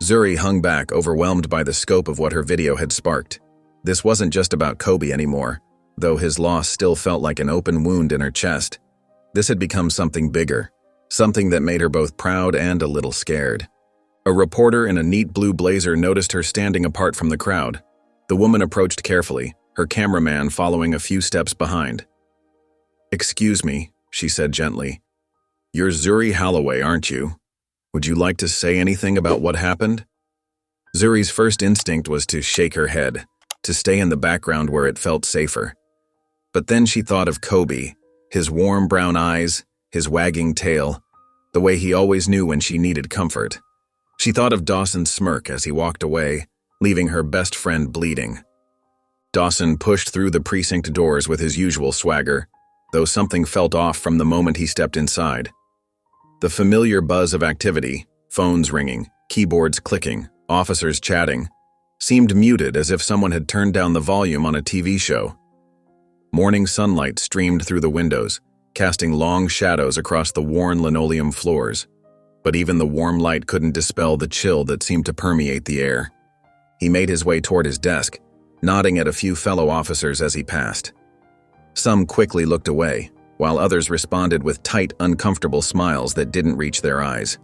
Zuri hung back, overwhelmed by the scope of what her video had sparked. This wasn't just about Kobe anymore, though his loss still felt like an open wound in her chest. This had become something bigger, something that made her both proud and a little scared. A reporter in a neat blue blazer noticed her standing apart from the crowd. The woman approached carefully, her cameraman following a few steps behind. "Excuse me," she said gently. "You're Zuri Holloway, aren't you? Would you like to say anything about what happened?" Zuri's first instinct was to shake her head, to stay in the background where it felt safer. But then she thought of Kobe, his warm brown eyes, his wagging tail, the way he always knew when she needed comfort. She thought of Dawson's smirk as he walked away, leaving her best friend bleeding. Dawson pushed through the precinct doors with his usual swagger, though something felt off from the moment he stepped inside. The familiar buzz of activity, phones ringing, keyboards clicking, officers chatting, seemed muted as if someone had turned down the volume on a TV show. Morning sunlight streamed through the windows, casting long shadows across the worn linoleum floors. But even the warm light couldn't dispel the chill that seemed to permeate the air. He made his way toward his desk, nodding at a few fellow officers as he passed. Some quickly looked away, while others responded with tight, uncomfortable smiles that didn't reach their eyes.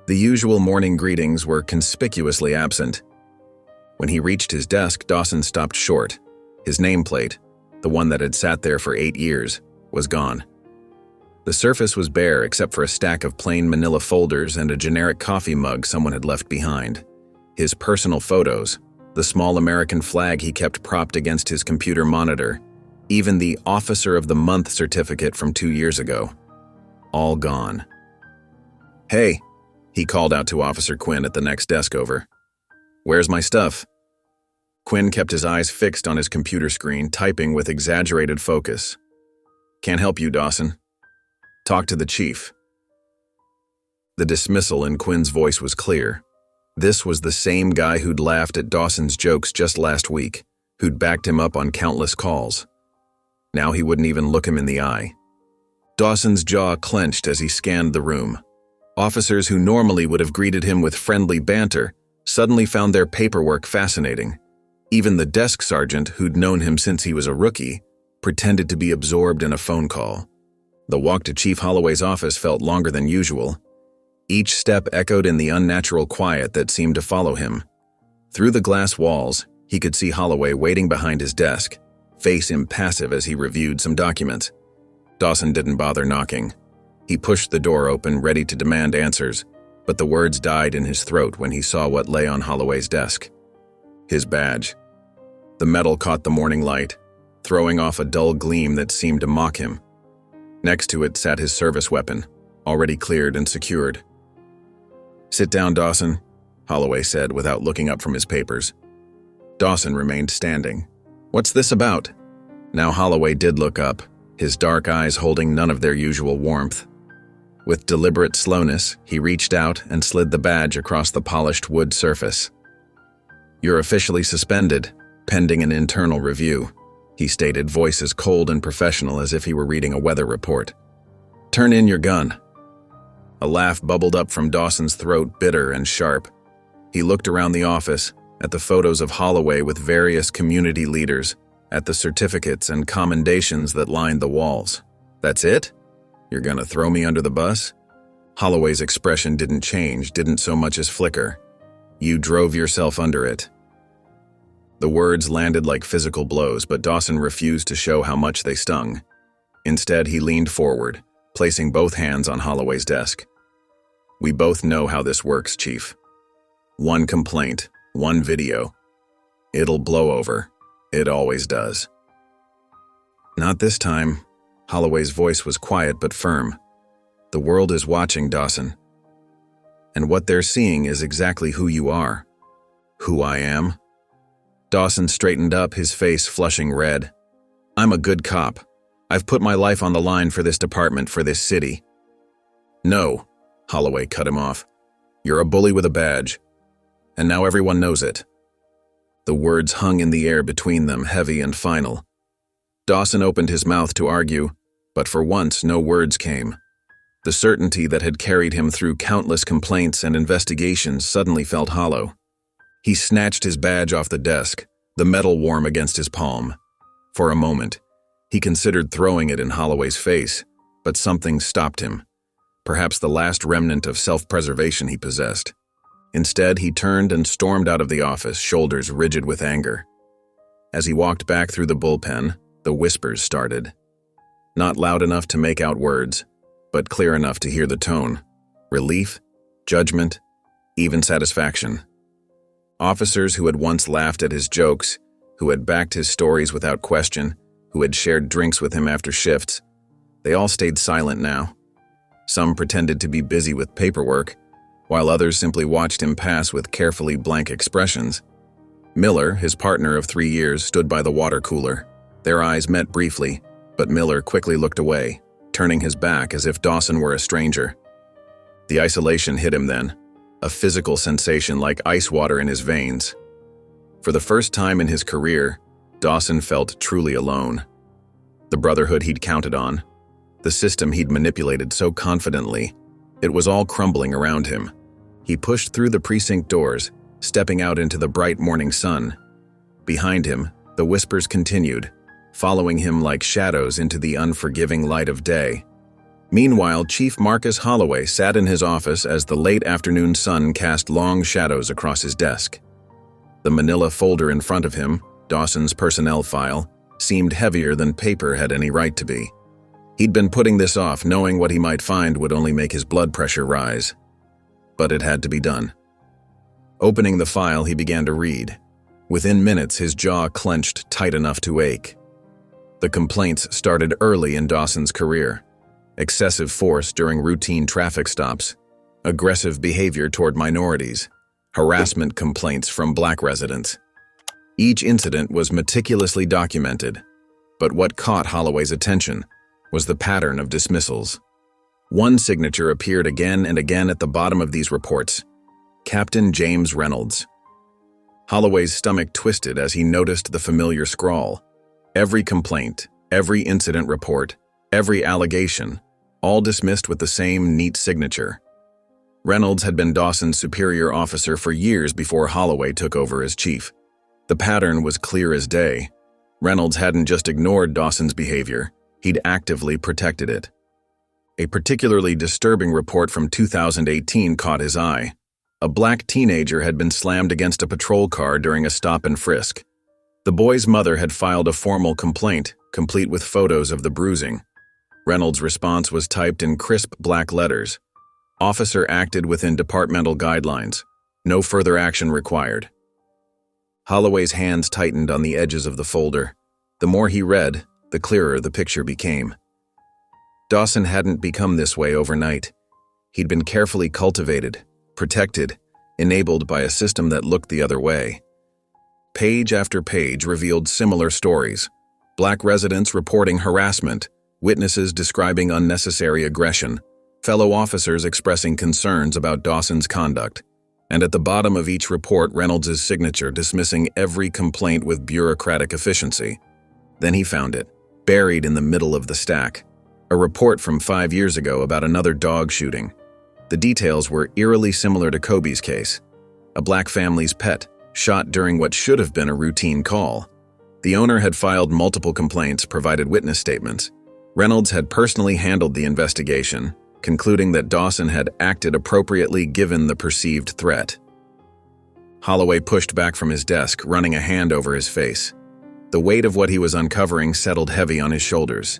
The usual morning greetings were conspicuously absent. When he reached his desk, Dawson stopped short. His nameplate, the one that had sat there for 8 years, was gone. The surface was bare except for a stack of plain manila folders and a generic coffee mug someone had left behind. His personal photos, the small American flag he kept propped against his computer monitor, even the Officer of the Month certificate from 2 years ago. All gone. "Hey," he called out to Officer Quinn at the next desk over. "Where's my stuff?" Quinn kept his eyes fixed on his computer screen, typing with exaggerated focus. "Can't help you, Dawson. Talk to the chief." The dismissal in Quinn's voice was clear. This was the same guy who'd laughed at Dawson's jokes just last week, who'd backed him up on countless calls. Now he wouldn't even look him in the eye. Dawson's jaw clenched as he scanned the room. Officers who normally would have greeted him with friendly banter suddenly found their paperwork fascinating. Even the desk sergeant, who'd known him since he was a rookie, pretended to be absorbed in a phone call. The walk to Chief Holloway's office felt longer than usual. Each step echoed in the unnatural quiet that seemed to follow him. Through the glass walls, he could see Holloway waiting behind his desk, face impassive as he reviewed some documents. Dawson didn't bother knocking. He pushed the door open, ready to demand answers, but the words died in his throat when he saw what lay on Holloway's desk. His badge. The metal caught the morning light, throwing off a dull gleam that seemed to mock him. Next to it sat his service weapon, already cleared and secured. "Sit down, Dawson," Holloway said without looking up from his papers. Dawson remained standing. "What's this about?" Now Holloway did look up, his dark eyes holding none of their usual warmth. With deliberate slowness, he reached out and slid the badge across the polished wood surface. "You're officially suspended, pending an internal review," he stated, voice as cold and professional as if he were reading a weather report. "Turn in your gun." A laugh bubbled up from Dawson's throat, bitter and sharp. He looked around the office, at the photos of Holloway with various community leaders, at the certificates and commendations that lined the walls. "That's it? You're gonna throw me under the bus?" Holloway's expression didn't change, didn't so much as flicker. "You drove yourself under it." The words landed like physical blows, but Dawson refused to show how much they stung. Instead, he leaned forward, placing both hands on Holloway's desk. "We both know how this works, Chief. One complaint, one video. It'll blow over. It always does." "Not this time." Holloway's voice was quiet but firm. "The world is watching, Dawson. And what they're seeing is exactly who you are. Who I am." Dawson straightened up, his face flushing red. "I'm a good cop. I've put my life on the line for this department, for this city." "No," Holloway cut him off. "You're a bully with a badge. And now everyone knows it." The words hung in the air between them, heavy and final. Dawson opened his mouth to argue, but for once no words came. The certainty that had carried him through countless complaints and investigations suddenly felt hollow. He snatched his badge off the desk, the metal warm against his palm. For a moment, he considered throwing it in Holloway's face, but something stopped him. Perhaps the last remnant of self-preservation he possessed. Instead, he turned and stormed out of the office, shoulders rigid with anger. As he walked back through the bullpen, the whispers started. Not loud enough to make out words, but clear enough to hear the tone. Relief, judgment, even satisfaction. Officers who had once laughed at his jokes, who had backed his stories without question, who had shared drinks with him after shifts, they all stayed silent now. Some pretended to be busy with paperwork, while others simply watched him pass with carefully blank expressions. Miller, his partner of 3 years, stood by the water cooler. Their eyes met briefly, but Miller quickly looked away, turning his back as if Dawson were a stranger. The isolation hit him then, a physical sensation like ice water in his veins. For the first time in his career, Dawson felt truly alone. The brotherhood he'd counted on, the system he'd manipulated so confidently, it was all crumbling around him. He pushed through the precinct doors, stepping out into the bright morning sun. Behind him, the whispers continued, following him like shadows into the unforgiving light of day. Meanwhile, Chief Marcus Holloway sat in his office as the late afternoon sun cast long shadows across his desk. The manila folder in front of him, Dawson's personnel file, seemed heavier than paper had any right to be. He'd been putting this off, knowing what he might find would only make his blood pressure rise. But it had to be done. Opening the file, he began to read. Within minutes, his jaw clenched tight enough to ache. The complaints started early in Dawson's career. Excessive force during routine traffic stops, aggressive behavior toward minorities, harassment complaints from black residents. Each incident was meticulously documented, but what caught Holloway's attention was the pattern of dismissals. One signature appeared again and again at the bottom of these reports: Captain James Reynolds. Holloway's stomach twisted as he noticed the familiar scrawl. Every complaint, every incident report, every allegation, all dismissed with the same neat signature. Reynolds had been Dawson's superior officer for years before Holloway took over as chief. The pattern was clear as day. Reynolds hadn't just ignored Dawson's behavior, he'd actively protected it. A particularly disturbing report from 2018 caught his eye. A black teenager had been slammed against a patrol car during a stop and frisk. The boy's mother had filed a formal complaint, complete with photos of the bruising. Reynolds' response was typed in crisp black letters. Officer acted within departmental guidelines. No further action required. Holloway's hands tightened on the edges of the folder. The more he read, the clearer the picture became. Dawson hadn't become this way overnight. He'd been carefully cultivated, protected, enabled by a system that looked the other way. Page after page revealed similar stories. Black residents reporting harassment, witnesses describing unnecessary aggression, fellow officers expressing concerns about Dawson's conduct, and at the bottom of each report, Reynolds' signature dismissing every complaint with bureaucratic efficiency. Then he found it, buried in the middle of the stack. A report from 5 years ago about another dog shooting. The details were eerily similar to Kobe's case. A black family's pet, shot during what should have been a routine call. The owner had filed multiple complaints, provided witness statements. Reynolds had personally handled the investigation, concluding that Dawson had acted appropriately given the perceived threat. Holloway pushed back from his desk, running a hand over his face. The weight of what he was uncovering settled heavy on his shoulders.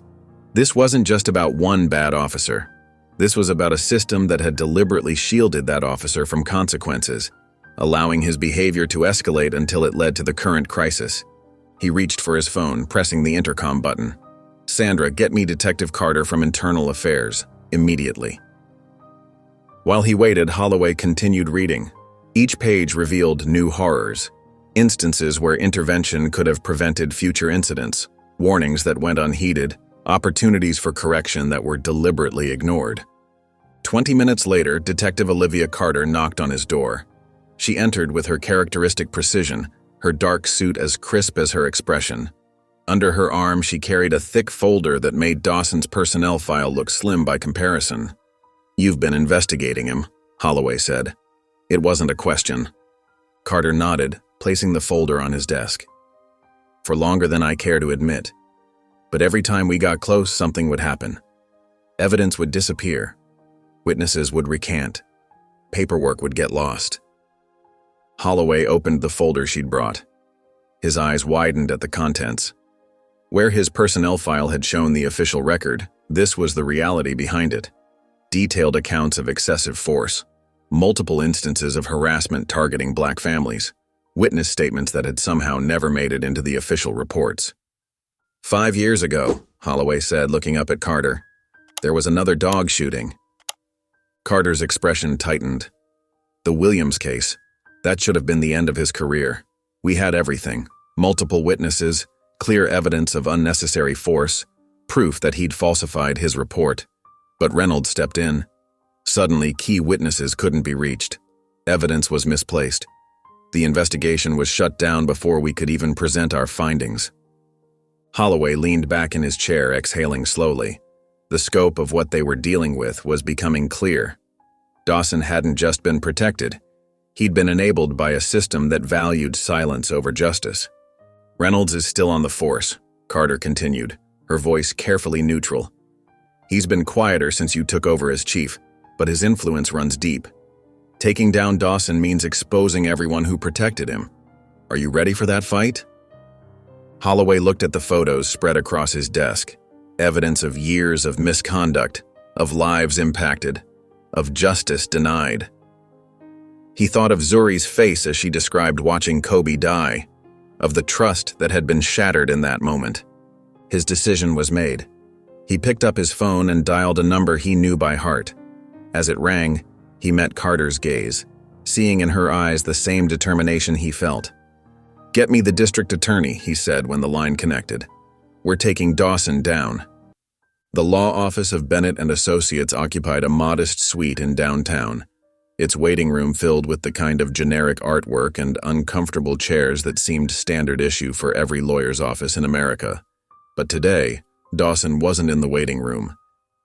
This wasn't just about one bad officer. This was about a system that had deliberately shielded that officer from consequences, allowing his behavior to escalate until it led to the current crisis. He reached for his phone, pressing the intercom button. "Sandra, get me Detective Carter from Internal Affairs, immediately." While he waited, Holloway continued reading. Each page revealed new horrors, instances where intervention could have prevented future incidents, warnings that went unheeded, opportunities for correction that were deliberately ignored. 20 minutes later, Detective Olivia Carter knocked on his door. She entered with her characteristic precision, her dark suit as crisp as her expression. Under her arm, she carried a thick folder that made Dawson's personnel file look slim by comparison. "You've been investigating him," Holloway said. It wasn't a question. Carter nodded, placing the folder on his desk. "For longer than I care to admit. But every time we got close, something would happen. Evidence would disappear. Witnesses would recant. Paperwork would get lost." Holloway opened the folder she'd brought. His eyes widened at the contents. Where his personnel file had shown the official record, this was the reality behind it. Detailed accounts of excessive force, multiple instances of harassment targeting black families, witness statements that had somehow never made it into the official reports. 5 years ago, Holloway said, looking up at Carter, there was another dog shooting. Carter's expression tightened. The Williams case, that should have been the end of his career. We had everything, multiple witnesses, clear evidence of unnecessary force, proof that he'd falsified his report. But Reynolds stepped in. Suddenly, key witnesses couldn't be reached. Evidence was misplaced. The investigation was shut down before we could even present our findings. Holloway leaned back in his chair, exhaling slowly. The scope of what they were dealing with was becoming clear. Dawson hadn't just been protected. He'd been enabled by a system that valued silence over justice. Reynolds is still on the force, Carter continued, her voice carefully neutral. He's been quieter since you took over as chief, but his influence runs deep. Taking down Dawson means exposing everyone who protected him. Are you ready for that fight? Holloway looked at the photos spread across his desk, evidence of years of misconduct, of lives impacted, of justice denied. He thought of Zuri's face as she described watching Kobe die, of the trust that had been shattered in that moment. His decision was made. He picked up his phone and dialed a number he knew by heart. As it rang, he met Carter's gaze, seeing in her eyes the same determination he felt. "Get me the district attorney," he said when the line connected. "We're taking Dawson down." The law office of Bennett and Associates occupied a modest suite in downtown, its waiting room filled with the kind of generic artwork and uncomfortable chairs that seemed standard issue for every lawyer's office in America. But today, Dawson wasn't in the waiting room.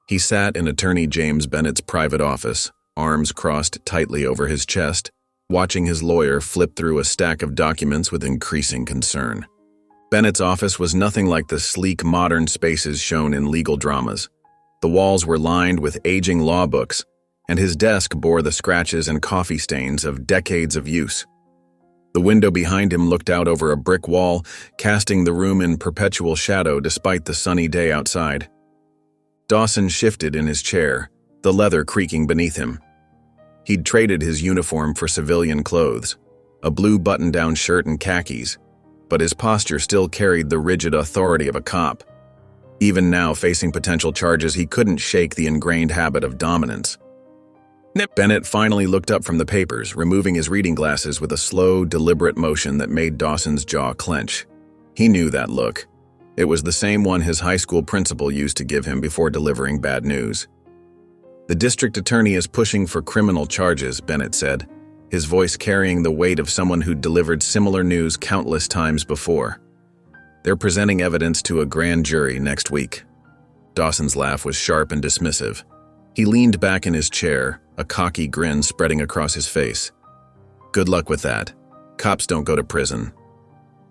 He sat in Attorney James Bennett's private office, arms crossed tightly over his chest, watching his lawyer flip through a stack of documents with increasing concern. Bennett's office was nothing like the sleek modern spaces shown in legal dramas. The walls were lined with aging law books, and his desk bore the scratches and coffee stains of decades of use. The window behind him looked out over a brick wall, casting the room in perpetual shadow despite the sunny day outside. Dawson shifted in his chair, the leather creaking beneath him. He'd traded his uniform for civilian clothes, a blue button-down shirt and khakis, but his posture still carried the rigid authority of a cop. Even now, facing potential charges, he couldn't shake the ingrained habit of dominance. Bennett finally looked up from the papers, removing his reading glasses with a slow, deliberate motion that made Dawson's jaw clench. He knew that look. It was the same one his high school principal used to give him before delivering bad news. "The district attorney is pushing for criminal charges," Bennett said, his voice carrying the weight of someone who'd delivered similar news countless times before. "They're presenting evidence to a grand jury next week." Dawson's laugh was sharp and dismissive. He leaned back in his chair, a cocky grin spreading across his face. "Good luck with that. Cops don't go to prison."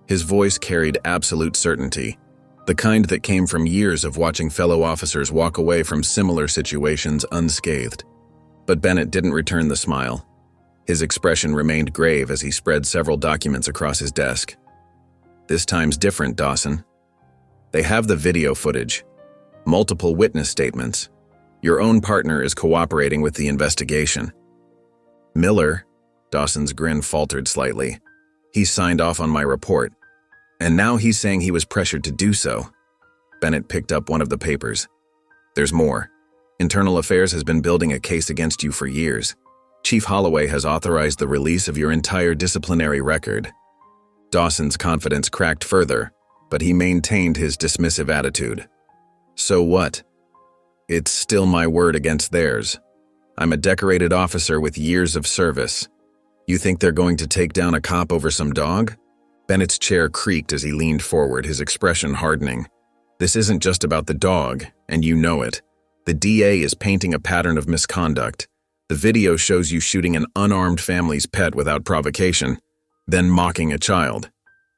His voice carried absolute certainty, the kind that came from years of watching fellow officers walk away from similar situations unscathed. But Bennett didn't return the smile. His expression remained grave as he spread several documents across his desk. "This time's different, Dawson. They have the video footage, multiple witness statements. Your own partner is cooperating with the investigation." "Miller," Dawson's grin faltered slightly. "He signed off on my report. And now he's saying he was pressured to do so." Bennett picked up one of the papers. "There's more. Internal Affairs has been building a case against you for years. Chief Holloway has authorized the release of your entire disciplinary record." Dawson's confidence cracked further, but he maintained his dismissive attitude. "So what? It's still my word against theirs. I'm a decorated officer with years of service. You think they're going to take down a cop over some dog?" Bennett's chair creaked as he leaned forward, his expression hardening. "This isn't just about the dog, and you know it. The DA is painting a pattern of misconduct. The video shows you shooting an unarmed family's pet without provocation, then mocking a child.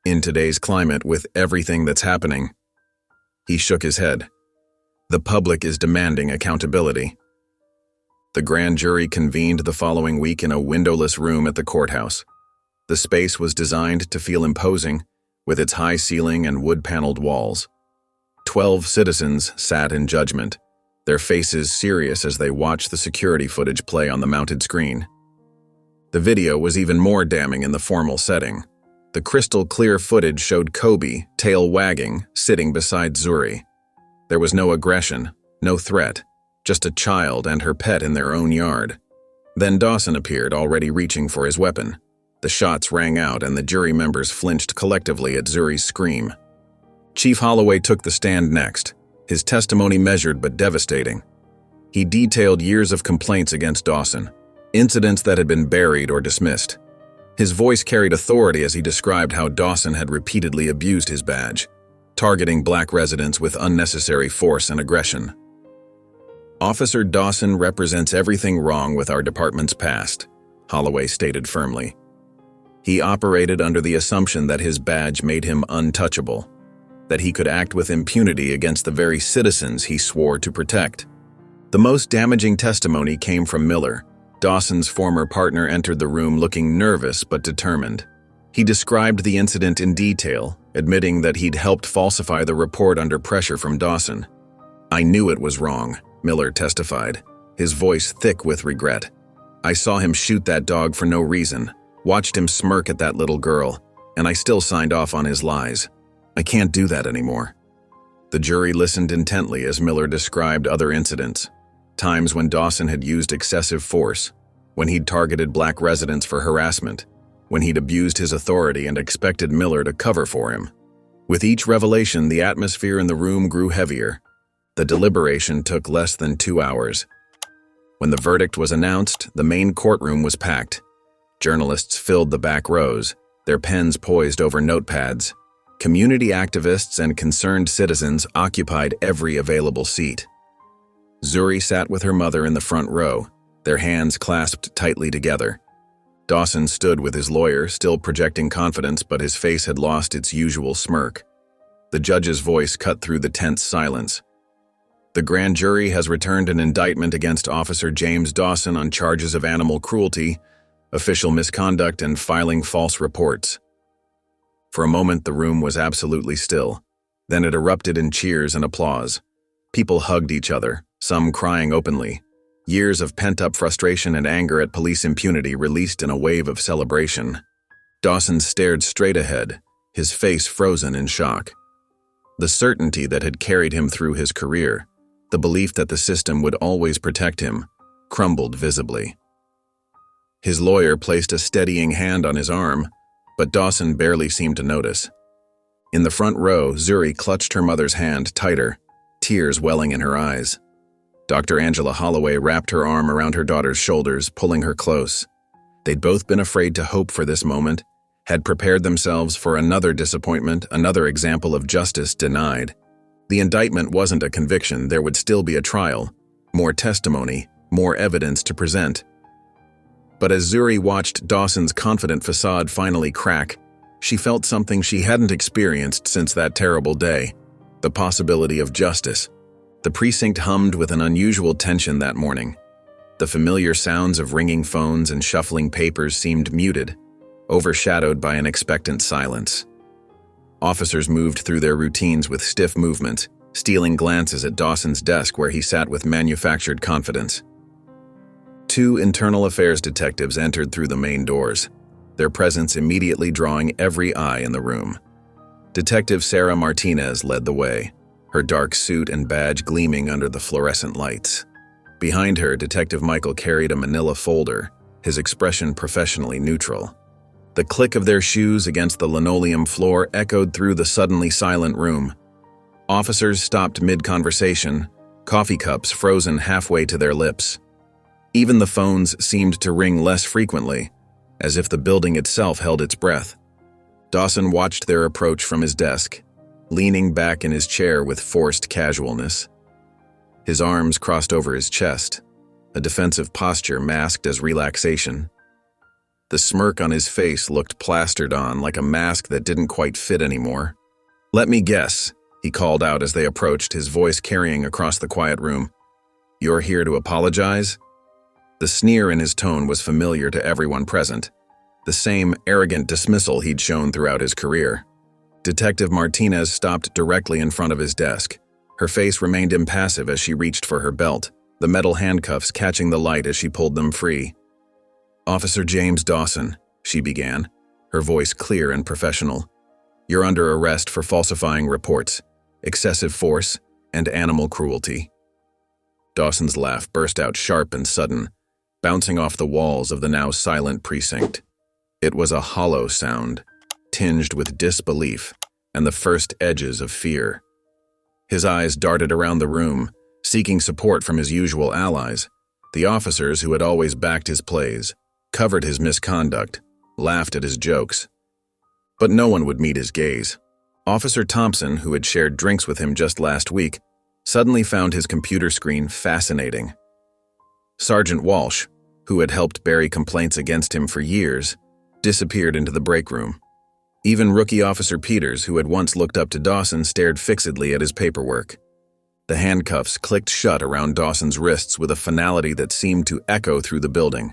In today's climate, with everything that's happening." He shook his head. "The public is demanding accountability." The grand jury convened the following week in a windowless room at the courthouse. The space was designed to feel imposing, with its high ceiling and wood-paneled walls. 12 citizens sat in judgment, their faces serious as they watched the security footage play on the mounted screen. The video was even more damning in the formal setting. The crystal-clear footage showed Kobe, tail wagging, sitting beside Zuri. There was no aggression, no threat, just a child and her pet in their own yard. Then Dawson appeared, already reaching for his weapon. The shots rang out and the jury members flinched collectively at Zuri's scream. Chief Holloway took the stand next, his testimony measured but devastating. He detailed years of complaints against Dawson, incidents that had been buried or dismissed. His voice carried authority as he described how Dawson had repeatedly abused his badge, targeting black residents with unnecessary force and aggression. "Officer Dawson represents everything wrong with our department's past. Holloway stated firmly. He operated under the assumption that his badge made him untouchable, that he could act with impunity against the very citizens he swore to protect. The most damaging testimony came from Miller. Dawson's former partner entered the room looking nervous but determined. He described the incident in detail, admitting that he'd helped falsify the report under pressure from Dawson. "I knew it was wrong," Miller testified, his voice thick with regret. "I saw him shoot that dog for no reason, watched him smirk at that little girl, and I still signed off on his lies. I can't do that anymore." The jury listened intently as Miller described other incidents, times when Dawson had used excessive force, when he'd targeted black residents for harassment, when he'd abused his authority and expected Miller to cover for him. With each revelation, the atmosphere in the room grew heavier. The deliberation took less than 2 hours. When the verdict was announced, the main courtroom was packed. Journalists filled the back rows, their pens poised over notepads. Community activists and concerned citizens occupied every available seat. Zuri sat with her mother in the front row, their hands clasped tightly together. Dawson stood with his lawyer, still projecting confidence, but his face had lost its usual smirk. The judge's voice cut through the tense silence. "The grand jury has returned an indictment against Officer James Dawson on charges of animal cruelty, official misconduct, and filing false reports." For a moment, the room was absolutely still. Then it erupted in cheers and applause. People hugged each other, some crying openly. Years of pent-up frustration and anger at police impunity released in a wave of celebration. Dawson stared straight ahead, his face frozen in shock. The certainty that had carried him through his career, the belief that the system would always protect him, crumbled visibly. His lawyer placed a steadying hand on his arm, but Dawson barely seemed to notice. In the front row, Zuri clutched her mother's hand tighter, tears welling in her eyes. Dr. Angela Holloway wrapped her arm around her daughter's shoulders, pulling her close. They'd both been afraid to hope for this moment, had prepared themselves for another disappointment, another example of justice denied. The indictment wasn't a conviction, there would still be a trial, more testimony, more evidence to present. But as Zuri watched Dawson's confident facade finally crack, she felt something she hadn't experienced since that terrible day, the possibility of justice. The precinct hummed with an unusual tension that morning. The familiar sounds of ringing phones and shuffling papers seemed muted, overshadowed by an expectant silence. Officers moved through their routines with stiff movements, stealing glances at Dawson's desk where he sat with manufactured confidence. 2 internal affairs detectives entered through the main doors, their presence immediately drawing every eye in the room. Detective Sarah Martinez led the way, her dark suit and badge gleaming under the fluorescent lights. Behind her, Detective Michael carried a manila folder, his expression professionally neutral. The click of their shoes against the linoleum floor echoed through the suddenly silent room. Officers stopped mid-conversation, coffee cups frozen halfway to their lips. Even the phones seemed to ring less frequently, as if the building itself held its breath. Dawson watched their approach from his desk, leaning back in his chair with forced casualness. His arms crossed over his chest, a defensive posture masked as relaxation. The smirk on his face looked plastered on like a mask that didn't quite fit anymore. "Let me guess," he called out as they approached, his voice carrying across the quiet room. "You're here to apologize?" The sneer in his tone was familiar to everyone present, the same arrogant dismissal he'd shown throughout his career. Detective Martinez stopped directly in front of his desk. Her face remained impassive as she reached for her belt, the metal handcuffs catching the light as she pulled them free. "Officer James Dawson," she began, her voice clear and professional. "You're under arrest for falsifying reports, excessive force, and animal cruelty." Dawson's laugh burst out sharp and sudden, bouncing off the walls of the now silent precinct. It was a hollow sound, tinged with disbelief and the first edges of fear. His eyes darted around the room, seeking support from his usual allies, the officers who had always backed his plays, covered his misconduct, laughed at his jokes. But no one would meet his gaze. Officer Thompson, who had shared drinks with him just last week, suddenly found his computer screen fascinating. "Sergeant Walsh," who had helped bury complaints against him for years, disappeared into the break room. Even Rookie Officer Peters, who had once looked up to Dawson, stared fixedly at his paperwork. The handcuffs clicked shut around Dawson's wrists with a finality that seemed to echo through the building.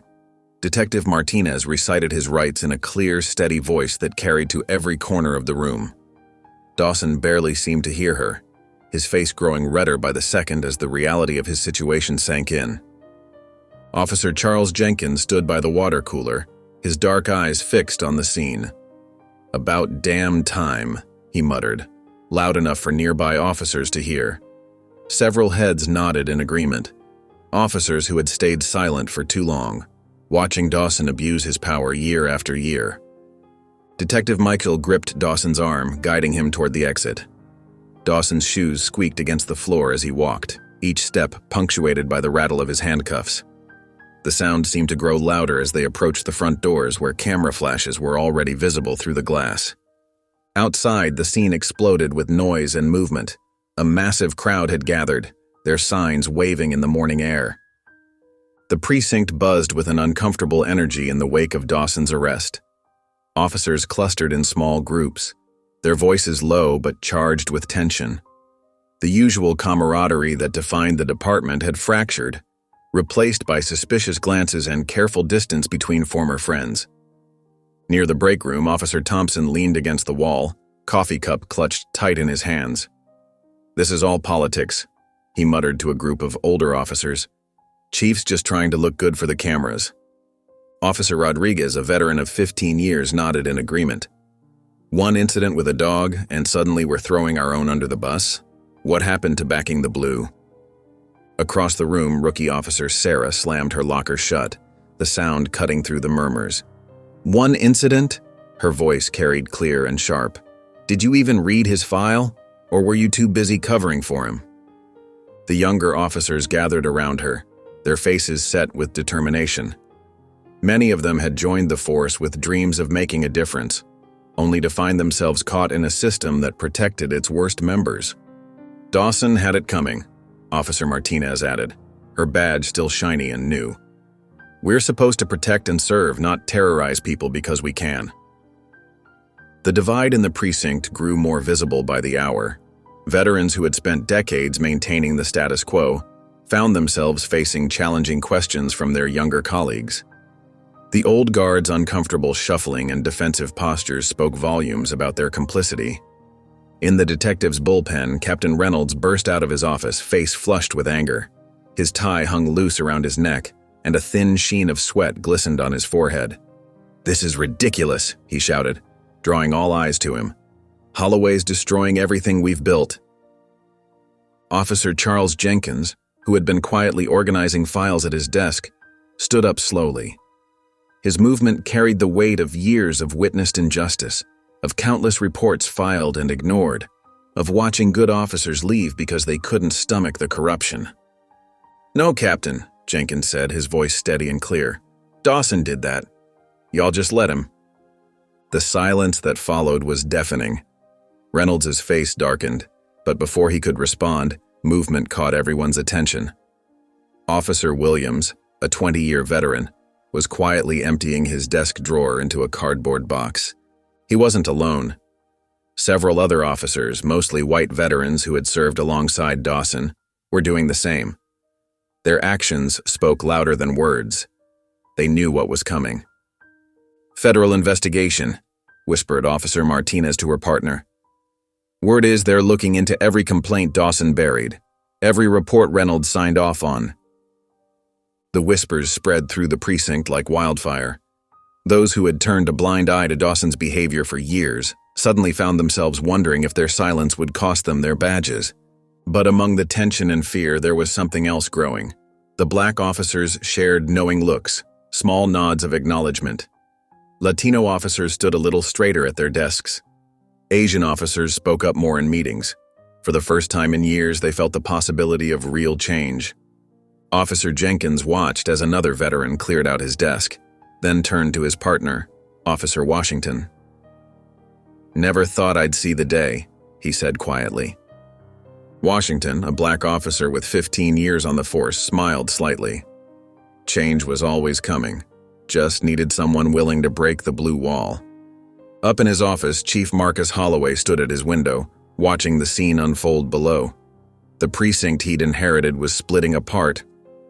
Detective Martinez recited his rights in a clear, steady voice that carried to every corner of the room. Dawson barely seemed to hear her, his face growing redder by the second as the reality of his situation sank in. Officer Charles Jenkins stood by the water cooler, his dark eyes fixed on the scene. "About damn time," he muttered, loud enough for nearby officers to hear. Several heads nodded in agreement, officers who had stayed silent for too long, watching Dawson abuse his power year after year. Detective Michael gripped Dawson's arm, guiding him toward the exit. Dawson's shoes squeaked against the floor as he walked, each step punctuated by the rattle of his handcuffs. The sound seemed to grow louder as they approached the front doors where camera flashes were already visible through the glass. Outside, the scene exploded with noise and movement. A massive crowd had gathered, their signs waving in the morning air. The precinct buzzed with an uncomfortable energy in the wake of Dawson's arrest. Officers clustered in small groups, their voices low but charged with tension. The usual camaraderie that defined the department had fractured, replaced by suspicious glances and careful distance between former friends. Near the break room, Officer Thompson leaned against the wall, coffee cup clutched tight in his hands. "This is all politics," he muttered to a group of older officers. "Chief's just trying to look good for the cameras." Officer Rodriguez, a veteran of 15 years, nodded in agreement. "One incident with a dog, and suddenly we're throwing our own under the bus? What happened to backing the blue?" Across the room, Rookie Officer Sarah slammed her locker shut, the sound cutting through the murmurs. "One incident?" Her voice carried clear and sharp. "Did you even read his file? Or were you too busy covering for him?" The younger officers gathered around her, their faces set with determination. Many of them had joined the force with dreams of making a difference, only to find themselves caught in a system that protected its worst members. "Dawson had it coming," Officer Martinez added, her badge still shiny and new. "We're supposed to protect and serve, not terrorize people because we can." The divide in the precinct grew more visible by the hour. Veterans who had spent decades maintaining the status quo found themselves facing challenging questions from their younger colleagues. The old guard's uncomfortable shuffling and defensive postures spoke volumes about their complicity. In the detective's bullpen, Captain Reynolds burst out of his office, face flushed with anger. His tie hung loose around his neck, and a thin sheen of sweat glistened on his forehead. "This is ridiculous," he shouted, drawing all eyes to him. "Holloway's destroying everything we've built." Officer Charles Jenkins, who had been quietly organizing files at his desk, stood up slowly. His movement carried the weight of years of witnessed injustice, of countless reports filed and ignored, of watching good officers leave because they couldn't stomach the corruption. "No, Captain," Jenkins said, his voice steady and clear. "Dawson did that. Y'all just let him." The silence that followed was deafening. Reynolds' face darkened, but before he could respond, movement caught everyone's attention. Officer Williams, a 20-year veteran, was quietly emptying his desk drawer into a cardboard box. He wasn't alone. Several other officers, mostly white veterans who had served alongside Dawson, were doing the same. Their actions spoke louder than words. They knew what was coming. "Federal investigation," whispered Officer Martinez to her partner. "Word is they're looking into every complaint Dawson buried, every report Reynolds signed off on." The whispers spread through the precinct like wildfire. Those who had turned a blind eye to Dawson's behavior for years suddenly found themselves wondering if their silence would cost them their badges. But among the tension and fear, there was something else growing. The black officers shared knowing looks, small nods of acknowledgement. Latino officers stood a little straighter at their desks. Asian officers spoke up more in meetings. For the first time in years, they felt the possibility of real change. Officer Jenkins watched as another veteran cleared out his desk, then turned to his partner, Officer Washington. "Never thought I'd see the day," he said quietly. Washington, a black officer with 15 years on the force, smiled slightly. Change was always coming. Just needed someone willing to break the blue wall. Up in his office, Chief Marcus Holloway stood at his window, watching the scene unfold below. The precinct he'd inherited was splitting apart,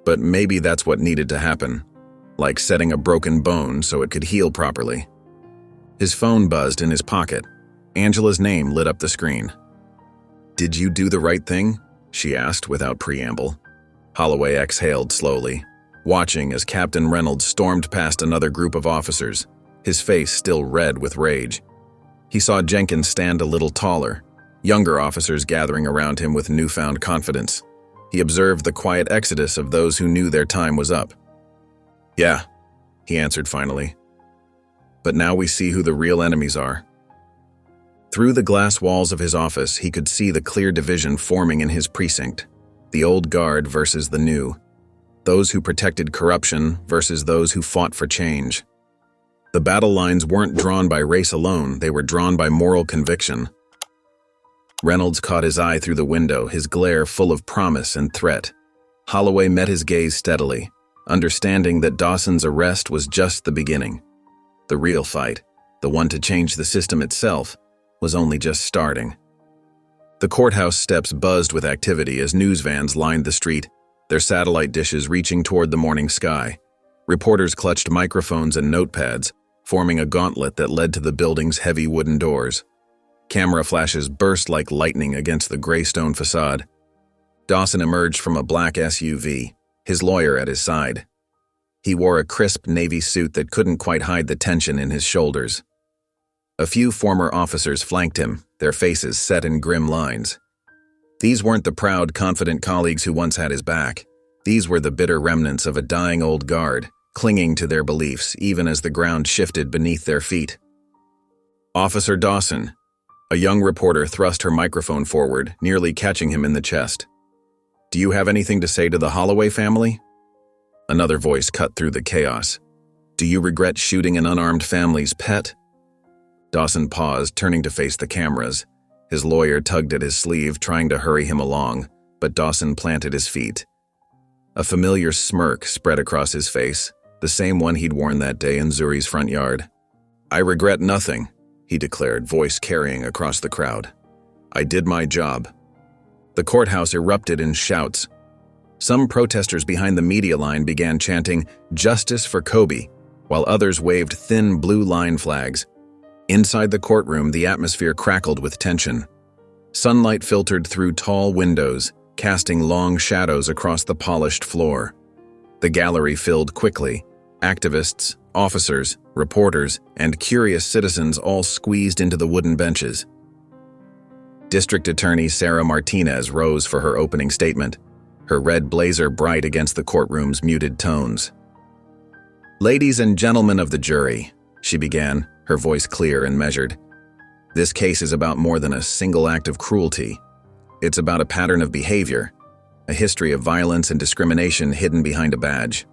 but maybe that's what needed to happen, like setting a broken bone so it could heal properly. His phone buzzed in his pocket. Angela's name lit up the screen. "Did you do the right thing?" she asked without preamble. Holloway exhaled slowly, watching as Captain Reynolds stormed past another group of officers, his face still red with rage. He saw Jenkins stand a little taller, younger officers gathering around him with newfound confidence. He observed the quiet exodus of those who knew their time was up. "Yeah," he answered finally. "But now we see who the real enemies are." Through the glass walls of his office, he could see the clear division forming in his precinct. The old guard versus the new. Those who protected corruption versus those who fought for change. The battle lines weren't drawn by race alone, they were drawn by moral conviction. Reynolds caught his eye through the window, his glare full of promise and threat. Holloway met his gaze steadily, understanding that Dawson's arrest was just the beginning. The real fight, the one to change the system itself, was only just starting. The courthouse steps buzzed with activity as news vans lined the street, their satellite dishes reaching toward the morning sky. Reporters clutched microphones and notepads, forming a gauntlet that led to the building's heavy wooden doors. Camera flashes burst like lightning against the gray stone facade. Dawson emerged from a black SUV, his lawyer at his side. He wore a crisp navy suit that couldn't quite hide the tension in his shoulders. A few former officers flanked him, their faces set in grim lines. These weren't the proud, confident colleagues who once had his back. These were the bitter remnants of a dying old guard, clinging to their beliefs even as the ground shifted beneath their feet. "Officer Dawson." A young reporter thrust her microphone forward, nearly catching him in the chest. "Do you have anything to say to the Holloway family?" Another voice cut through the chaos. "Do you regret shooting an unarmed family's pet?" Dawson paused, turning to face the cameras. His lawyer tugged at his sleeve, trying to hurry him along, but Dawson planted his feet. A familiar smirk spread across his face, the same one he'd worn that day in Zuri's front yard. "I regret nothing," he declared, voice carrying across the crowd. "I did my job." The courthouse erupted in shouts. Some protesters behind the media line began chanting, "Justice for Kobe," while others waved thin blue line flags. Inside the courtroom, the atmosphere crackled with tension. Sunlight filtered through tall windows, casting long shadows across the polished floor. The gallery filled quickly. Activists, officers, reporters, and curious citizens all squeezed into the wooden benches. District Attorney Sarah Martinez rose for her opening statement, her red blazer bright against the courtroom's muted tones. "Ladies and gentlemen of the jury," she began, her voice clear and measured. "This case is about more than a single act of cruelty. It's about a pattern of behavior, a history of violence and discrimination hidden behind a badge."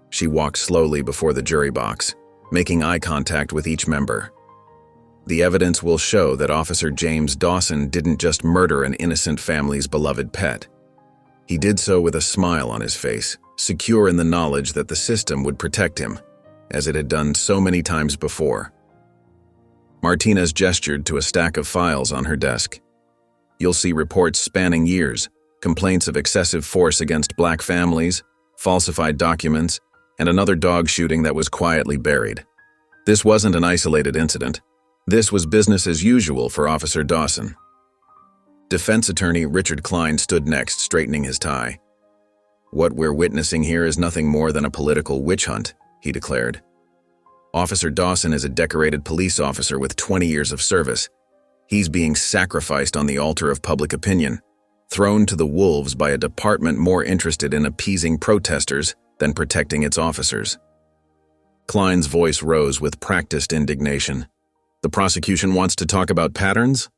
She walked slowly before the jury box, making eye contact with each member. "The evidence will show that Officer James Dawson didn't just murder an innocent family's beloved pet. He did so with a smile on his face, secure in the knowledge that the system would protect him, as it had done so many times before." Martinez gestured to a stack of files on her desk. "You'll see reports spanning years, complaints of excessive force against black families, falsified documents, and another dog shooting that was quietly buried. This wasn't an isolated incident. This was business as usual for Officer Dawson." Defense attorney Richard Klein stood next, straightening his tie. "What we're witnessing here is nothing more than a political witch hunt," he declared. "Officer Dawson is a decorated police officer with 20 years of service. He's being sacrificed on the altar of public opinion, thrown to the wolves by a department more interested in appeasing protesters than protecting its officers." Klein's voice rose with practiced indignation. "The prosecution wants to talk about patterns?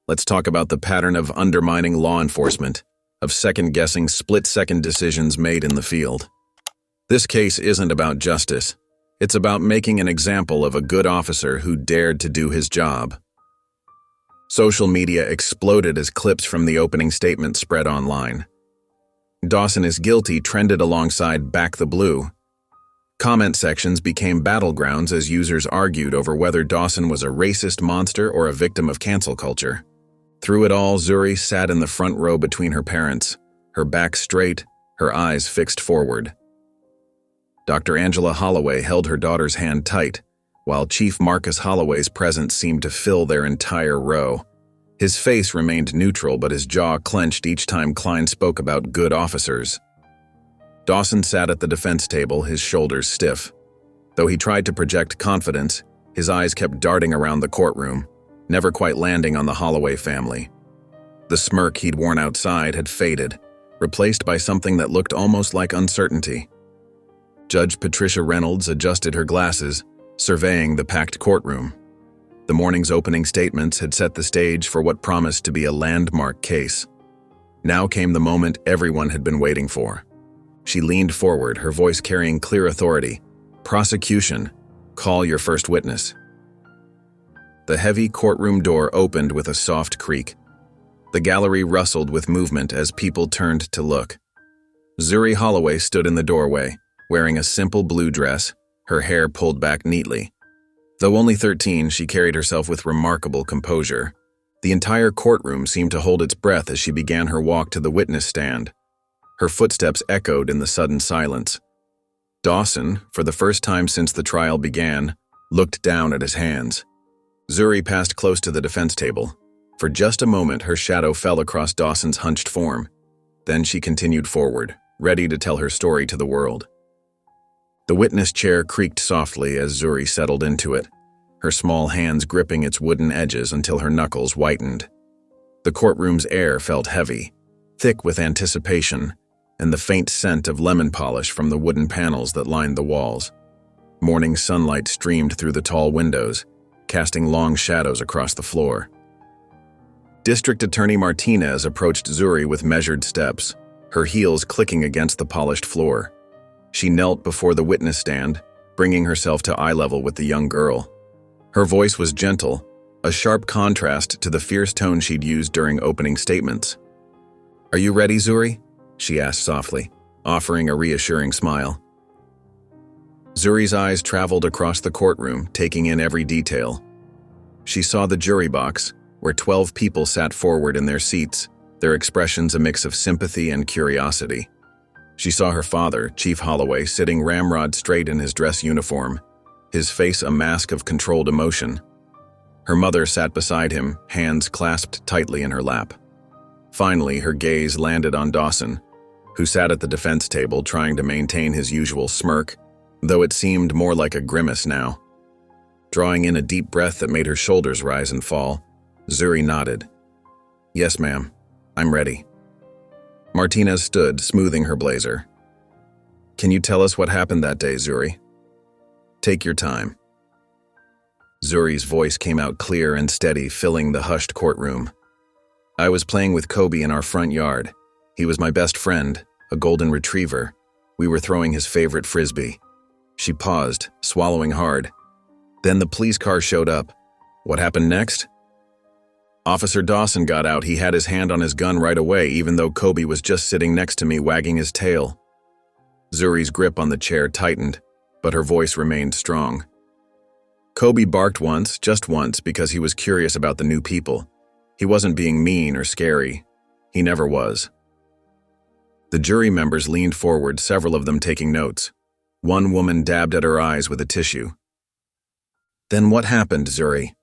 Let's talk about the pattern of undermining law enforcement, of second-guessing split-second decisions made in the field. This case isn't about justice. It's about making an example of a good officer who dared to do his job." Social media exploded as clips from the opening statement spread online. Dawson is guilty trended alongside Back the Blue. Comment sections became battlegrounds as users argued over whether Dawson was a racist monster or a victim of cancel culture. Through it all, Zuri sat in the front row between her parents, her back straight, her eyes fixed forward. Dr. Angela Holloway held her daughter's hand tight, while Chief Marcus Holloway's presence seemed to fill their entire row. His face remained neutral, but his jaw clenched each time Klein spoke about good officers. Dawson sat at the defense table, his shoulders stiff. Though he tried to project confidence, his eyes kept darting around the courtroom, never quite landing on the Holloway family. The smirk he'd worn outside had faded, replaced by something that looked almost like uncertainty. Judge Patricia Reynolds adjusted her glasses, surveying the packed courtroom. The morning's opening statements had set the stage for what promised to be a landmark case. Now came the moment everyone had been waiting for. She leaned forward, her voice carrying clear authority. "Prosecution, call your first witness." The heavy courtroom door opened with a soft creak. The gallery rustled with movement as people turned to look. Zuri Holloway stood in the doorway, wearing a simple blue dress, her hair pulled back neatly. Though only 13, she carried herself with remarkable composure. The entire courtroom seemed to hold its breath as she began her walk to the witness stand. Her footsteps echoed in the sudden silence. Dawson, for the first time since the trial began, looked down at his hands. Zuri passed close to the defense table. For just a moment, her shadow fell across Dawson's hunched form. Then she continued forward, ready to tell her story to the world. The witness chair creaked softly as Zuri settled into it, her small hands gripping its wooden edges until her knuckles whitened. The courtroom's air felt heavy, thick with anticipation, and the faint scent of lemon polish from the wooden panels that lined the walls. Morning sunlight streamed through the tall windows, casting long shadows across the floor. District Attorney Martinez approached Zuri with measured steps, her heels clicking against the polished floor. She knelt before the witness stand, bringing herself to eye level with the young girl. Her voice was gentle, a sharp contrast to the fierce tone she'd used during opening statements. "Are you ready, Zuri?" she asked softly, offering a reassuring smile. Zuri's eyes traveled across the courtroom, taking in every detail. She saw the jury box, where 12 people sat forward in their seats, their expressions a mix of sympathy and curiosity. She saw her father, Chief Holloway, sitting ramrod straight in his dress uniform, his face a mask of controlled emotion. Her mother sat beside him, hands clasped tightly in her lap. Finally, her gaze landed on Dawson, who sat at the defense table trying to maintain his usual smirk, though it seemed more like a grimace now. Drawing in a deep breath that made her shoulders rise and fall, Zuri nodded. "Yes, ma'am. I'm ready." Martinez stood, smoothing her blazer. "Can you tell us what happened that day, Zuri?" "Take your time." Zuri's voice came out clear and steady, filling the hushed courtroom. "I was playing with Kobe in our front yard. He was my best friend, a golden retriever. We were throwing his favorite frisbee." She paused, swallowing hard. Then the police car showed up. "What happened next?" "Officer Dawson got out. He had his hand on his gun right away, even though Kobe was just sitting next to me wagging his tail." Zuri's grip on the chair tightened, but her voice remained strong. "Kobe barked once, just once, because he was curious about the new people. He wasn't being mean or scary. He never was." The jury members leaned forward, several of them taking notes. One woman dabbed at her eyes with a tissue. "Then what happened, Zuri?"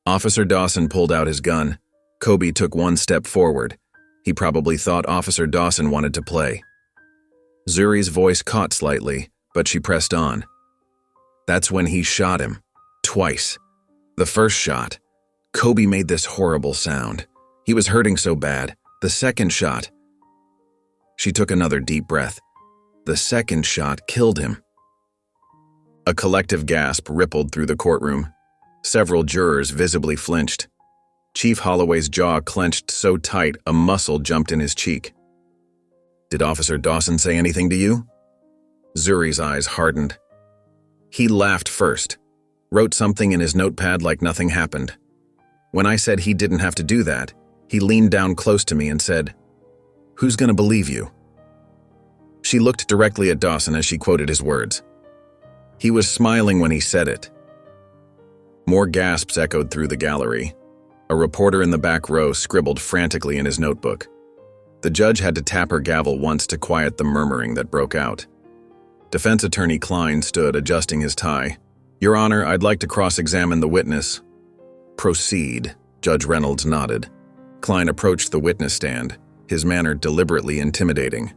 Officer Dawson pulled out his gun. Kobe took one step forward. He probably thought Officer Dawson wanted to play. Zuri's voice caught slightly, but she pressed on. "That's when he shot him. Twice. The first shot, Kobe made this horrible sound. He was hurting so bad. The second shot..." She took another deep breath. "The second shot killed him." A collective gasp rippled through the courtroom. Several jurors visibly flinched. Chief Holloway's jaw clenched so tight a muscle jumped in his cheek. "Did Officer Dawson say anything to you?" Zuri's eyes hardened. "He laughed first, wrote something in his notepad like nothing happened. When I said he didn't have to do that, he leaned down close to me and said, 'Who's gonna believe you? She looked directly at Dawson as she quoted his words. He was smiling when he said it. More gasps echoed through the gallery. A reporter in the back row scribbled frantically in his notebook. The judge had to tap her gavel once to quiet the murmuring that broke out. Defense attorney Klein stood adjusting his tie. "Your Honor, I'd like to cross-examine the witness." "Proceed," Judge Reynolds nodded. Klein approached the witness stand, his manner deliberately intimidating.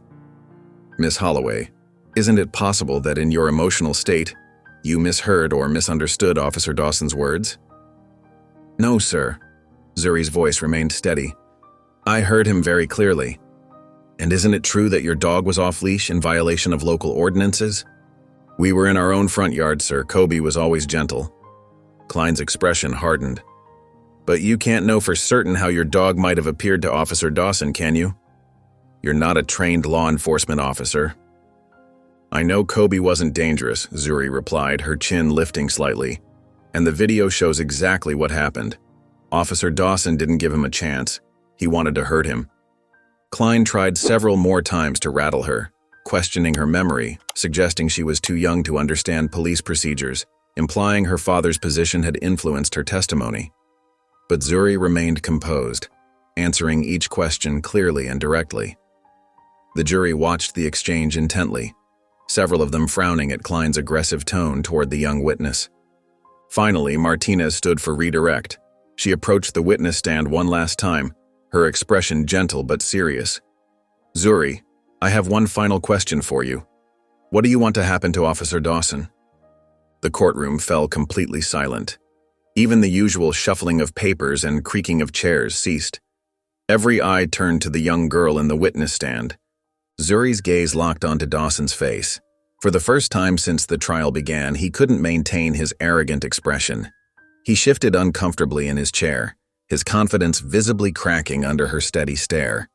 "Miss Holloway, isn't it possible that in your emotional state, you misheard or misunderstood Officer Dawson's words?" "No, sir." Zuri's voice remained steady. "I heard him very clearly. And isn't it true that your dog was off-leash in violation of local ordinances?" "We were in our own front yard, sir. Kobe was always gentle." Klein's expression hardened. "But you can't know for certain how your dog might have appeared to Officer Dawson, can you? You're not a trained law enforcement officer." "I know Kobe wasn't dangerous," Zuri replied, her chin lifting slightly. "And the video shows exactly what happened. Officer Dawson didn't give him a chance. He wanted to hurt him." Klein tried several more times to rattle her, questioning her memory, suggesting she was too young to understand police procedures, implying her father's position had influenced her testimony. But Zuri remained composed, answering each question clearly and directly. The jury watched the exchange intently, several of them frowning at Klein's aggressive tone toward the young witness. Finally, Martinez stood for redirect. She approached the witness stand one last time, her expression gentle but serious. "Zuri, I have one final question for you. What do you want to happen to Officer Dawson?" The courtroom fell completely silent. Even the usual shuffling of papers and creaking of chairs ceased. Every eye turned to the young girl in the witness stand. Zuri's gaze locked onto Dawson's face. For the first time since the trial began, he couldn't maintain his arrogant expression. He shifted uncomfortably in his chair, his confidence visibly cracking under her steady stare.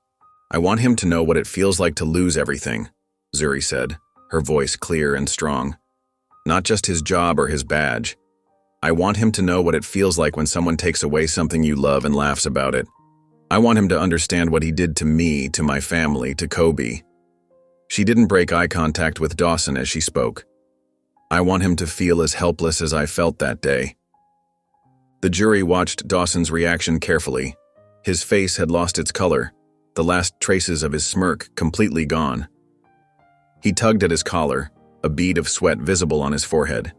"I want him to know what it feels like to lose everything," Zuri said, her voice clear and strong. "Not just his job or his badge. I want him to know what it feels like when someone takes away something you love and laughs about it. I want him to understand what he did to me, to my family, to Kobe." She didn't break eye contact with Dawson as she spoke. "I want him to feel as helpless as I felt that day." The jury watched Dawson's reaction carefully. His face had lost its color, the last traces of his smirk completely gone. He tugged at his collar, a bead of sweat visible on his forehead.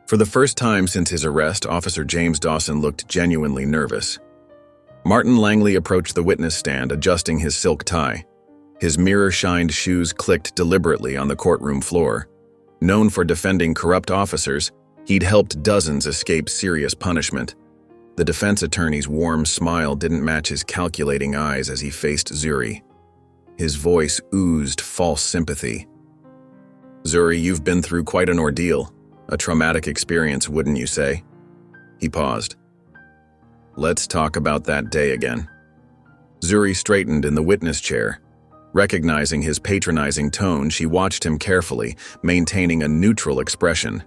For the first time since his arrest, Officer James Dawson looked genuinely nervous. Martin Langley approached the witness stand, adjusting his silk tie. His mirror-shined shoes clicked deliberately on the courtroom floor. Known for defending corrupt officers, he'd helped dozens escape serious punishment. The defense attorney's warm smile didn't match his calculating eyes as he faced Zuri. His voice oozed false sympathy. "Zuri, you've been through quite an ordeal. A traumatic experience, wouldn't you say?" He paused. "Let's talk about that day again." Zuri straightened in the witness chair. Recognizing his patronizing tone, she watched him carefully, maintaining a neutral expression.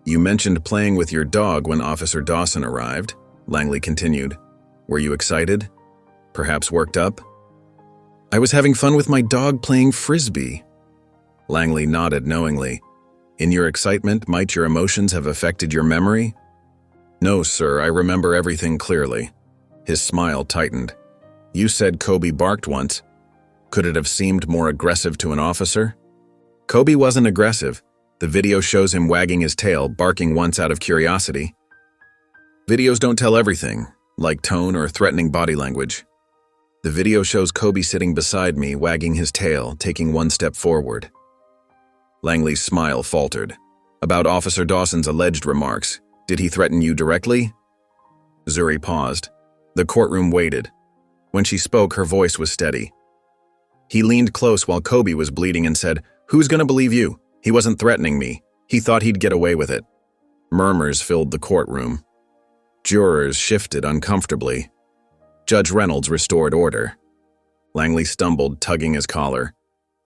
"You mentioned playing with your dog when Officer Dawson arrived," Langley continued. "Were you excited? Perhaps worked up?" "I was having fun with my dog playing frisbee." Langley nodded knowingly. "In your excitement, might your emotions have affected your memory?" "No, sir, I remember everything clearly." His smile tightened. "You said Kobe barked once. Could it have seemed more aggressive to an officer?" "Kobe wasn't aggressive. The video shows him wagging his tail, barking once out of curiosity." "Videos don't tell everything, like tone or threatening body language. The video shows Kobe sitting beside me, wagging his tail, taking one step forward." Langley's smile faltered. "About Officer Dawson's alleged remarks, did he threaten you directly?" Zuri paused. The courtroom waited. When she spoke, her voice was steady. "He leaned close while Kobe was bleeding and said, 'Who's gonna believe you? He wasn't threatening me. He thought he'd get away with it.'" Murmurs filled the courtroom. Jurors shifted uncomfortably. Judge Reynolds restored order. Langley stumbled, tugging his collar.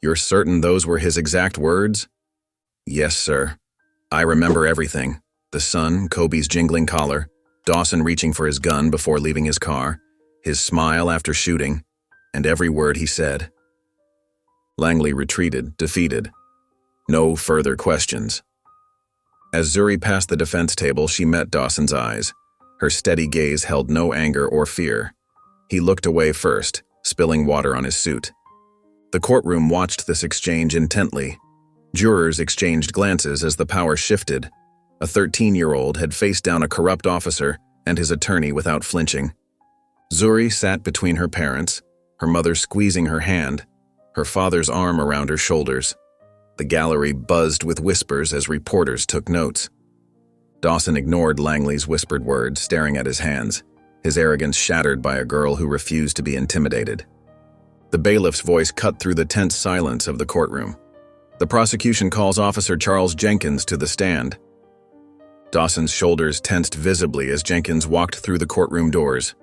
"You're certain those were his exact words?" "Yes, sir. I remember everything. The sun, Kobe's jingling collar, Dawson reaching for his gun before leaving his car, his smile after shooting, and every word he said." Langley retreated, defeated. No further questions. As Zuri passed the defense table, she met Dawson's eyes. Her steady gaze held no anger or fear. He looked away first, spilling water on his suit. The courtroom watched this exchange intently. Jurors exchanged glances as the power shifted. A 13-year-old had faced down a corrupt officer and his attorney without flinching. Zuri sat between her parents, her mother squeezing her hand, her father's arm around her shoulders. The gallery buzzed with whispers as reporters took notes. Dawson ignored Langley's whispered words, staring at his hands, his arrogance shattered by a girl who refused to be intimidated. The bailiff's voice cut through the tense silence of the courtroom. The prosecution calls Officer Charles Jenkins to the stand. Dawson's shoulders tensed visibly as Jenkins walked through the courtroom doors.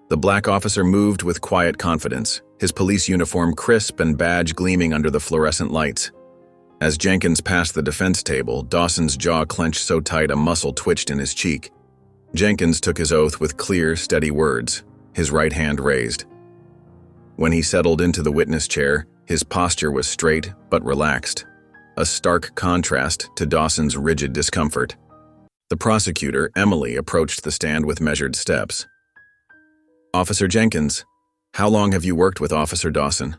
The black officer moved with quiet confidence, his police uniform crisp and badge gleaming under the fluorescent lights. As Jenkins passed the defense table, Dawson's jaw clenched so tight a muscle twitched in his cheek. Jenkins took his oath with clear, steady words, his right hand raised. When he settled into the witness chair, his posture was straight but relaxed, a stark contrast to Dawson's rigid discomfort. The prosecutor, Emily, approached the stand with measured steps. "Officer Jenkins, how long have you worked with Officer Dawson?"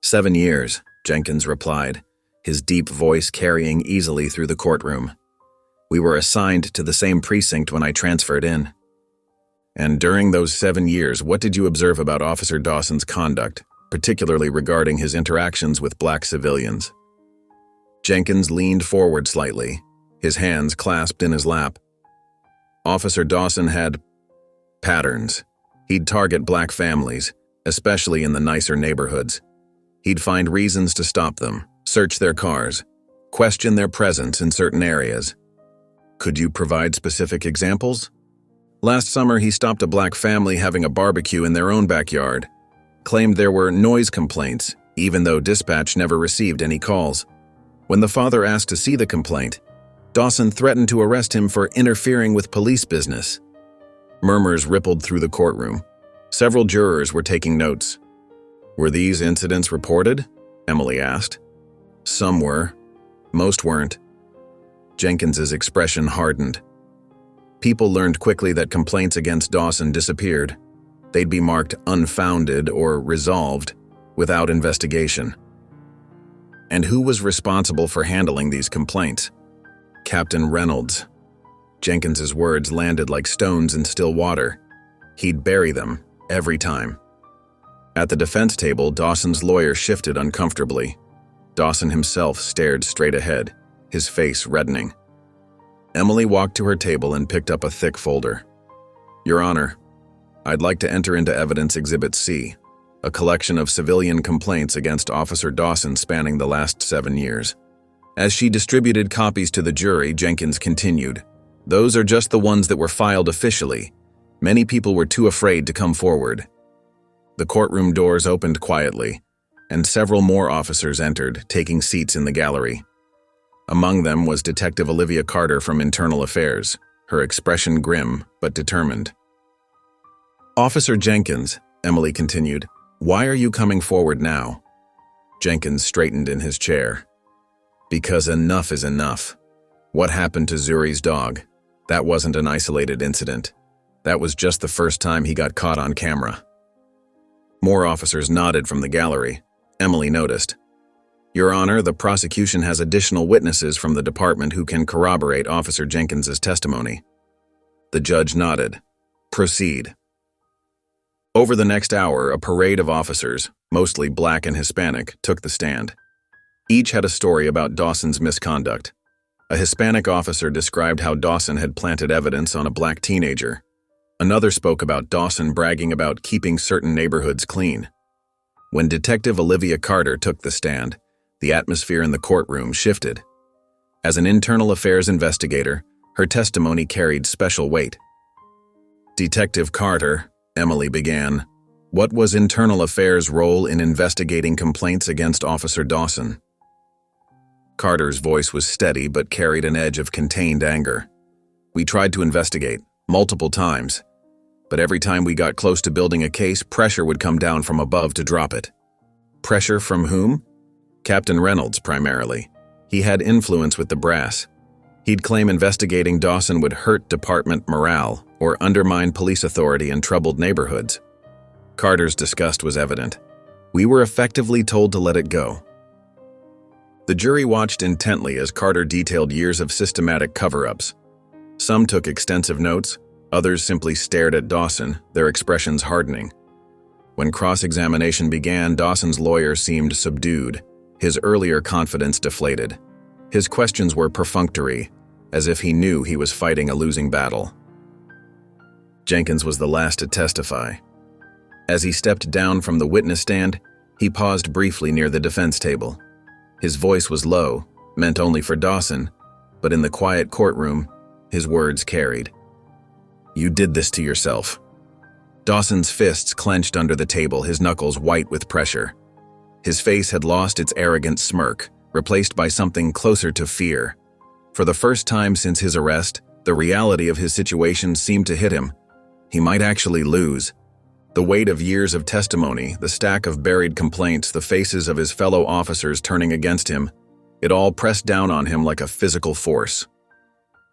"7 years," Jenkins replied, his deep voice carrying easily through the courtroom. "We were assigned to the same precinct when I transferred in." "And during those 7 years, what did you observe about Officer Dawson's conduct, particularly regarding his interactions with black civilians?" Jenkins leaned forward slightly, his hands clasped in his lap. "Officer Dawson had patterns. He'd target black families, especially in the nicer neighborhoods. He'd find reasons to stop them, search their cars, question their presence in certain areas." "Could you provide specific examples?" "Last summer, he stopped a black family having a barbecue in their own backyard, claimed there were noise complaints, even though dispatch never received any calls. When the father asked to see the complaint, Dawson threatened to arrest him for interfering with police business." Murmurs rippled through the courtroom. Several jurors were taking notes. "Were these incidents reported?" Emily asked. "Some were. Most weren't." Jenkins's expression hardened. People learned quickly that complaints against Dawson disappeared. They'd be marked unfounded or resolved without investigation. And who was responsible for handling these complaints? Captain Reynolds. Jenkins's words landed like stones in still water. He'd bury them, every time. At the defense table, Dawson's lawyer shifted uncomfortably. Dawson himself stared straight ahead, his face reddening. Emily walked to her table and picked up a thick folder. "Your Honor, I'd like to enter into evidence Exhibit C, a collection of civilian complaints against Officer Dawson spanning the last 7 years." As she distributed copies to the jury, Jenkins continued, "Those are just the ones that were filed officially. Many people were too afraid to come forward." The courtroom doors opened quietly, and several more officers entered, taking seats in the gallery. Among them was Detective Olivia Carter from Internal Affairs, her expression grim but determined. "Officer Jenkins," Emily continued, "why are you coming forward now?" Jenkins straightened in his chair. "Because enough is enough. What happened to Zuri's dog? That wasn't an isolated incident. That was just the first time he got caught on camera." More officers nodded from the gallery. Emily noticed. "Your Honor, the prosecution has additional witnesses from the department who can corroborate Officer Jenkins's testimony." The judge nodded. "Proceed." Over the next hour, a parade of officers, mostly black and Hispanic, took the stand. Each had a story about Dawson's misconduct. A Hispanic officer described how Dawson had planted evidence on a black teenager. Another spoke about Dawson bragging about keeping certain neighborhoods clean. When Detective Olivia Carter took the stand, the atmosphere in the courtroom shifted. As an internal affairs investigator, her testimony carried special weight. "Detective Carter," Emily began, "what was Internal Affairs' role in investigating complaints against Officer Dawson?" Carter's voice was steady but carried an edge of contained anger. "We tried to investigate, multiple times, but every time we got close to building a case, pressure would come down from above to drop it. Pressure from whom? Captain Reynolds, primarily. He had influence with the brass. He'd claim investigating Dawson would hurt department morale or undermine police authority in troubled neighborhoods. Carter's disgust was evident. We were effectively told to let it go. The jury watched intently as Carter detailed years of systematic cover-ups. Some took extensive notes, others simply stared at Dawson, their expressions hardening. When cross-examination began, Dawson's lawyer seemed subdued, his earlier confidence deflated. His questions were perfunctory, as if he knew he was fighting a losing battle. Jenkins was the last to testify. As he stepped down from the witness stand, he paused briefly near the defense table. His voice was low, meant only for Dawson, but in the quiet courtroom, his words carried. "You did this to yourself." Dawson's fists clenched under the table, his knuckles white with pressure. His face had lost its arrogant smirk, replaced by something closer to fear. For the first time since his arrest, the reality of his situation seemed to hit him. He might actually lose. The weight of years of testimony, the stack of buried complaints, the faces of his fellow officers turning against him, it all pressed down on him like a physical force.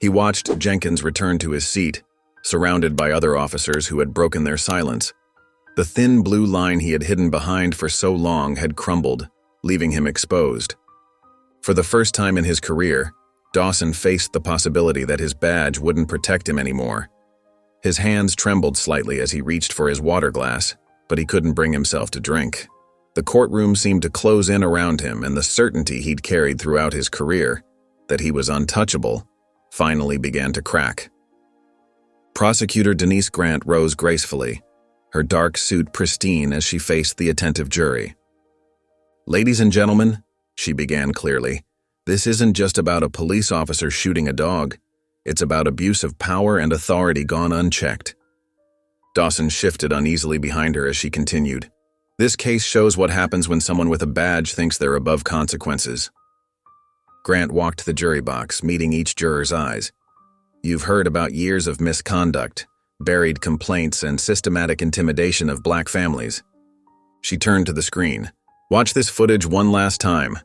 He watched Jenkins return to his seat, surrounded by other officers who had broken their silence. The thin blue line he had hidden behind for so long had crumbled, leaving him exposed. For the first time in his career, Dawson faced the possibility that his badge wouldn't protect him anymore. His hands trembled slightly as he reached for his water glass, but he couldn't bring himself to drink. The courtroom seemed to close in around him, and the certainty he'd carried throughout his career, that he was untouchable, finally began to crack. Prosecutor Denise Grant rose gracefully, her dark suit pristine as she faced the attentive jury. "Ladies and gentlemen," she began clearly, "this isn't just about a police officer shooting a dog. It's about abuse of power and authority gone unchecked." Dawson shifted uneasily behind her as she continued. "This case shows what happens when someone with a badge thinks they're above consequences." Grant walked the jury box, meeting each juror's eyes. "You've heard about years of misconduct, buried complaints, and systematic intimidation of black families." She turned to the screen. "Watch this footage one last time."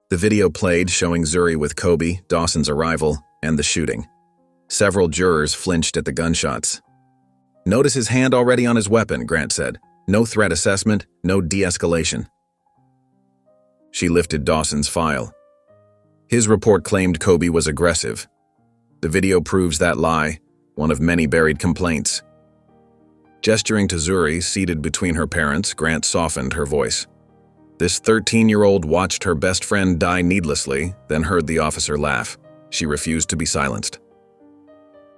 The video played, showing Zuri with Kobe, Dawson's arrival, and the shooting. Several jurors flinched at the gunshots. "Notice his hand already on his weapon," Grant said. "No threat assessment, no de-escalation." She lifted Dawson's file. His report claimed Kobe was aggressive. The video proves that lie, one of many buried complaints. Gesturing to Zuri, seated between her parents, Grant softened her voice. This 13-year-old watched her best friend die needlessly, then heard the officer laugh. She refused to be silenced.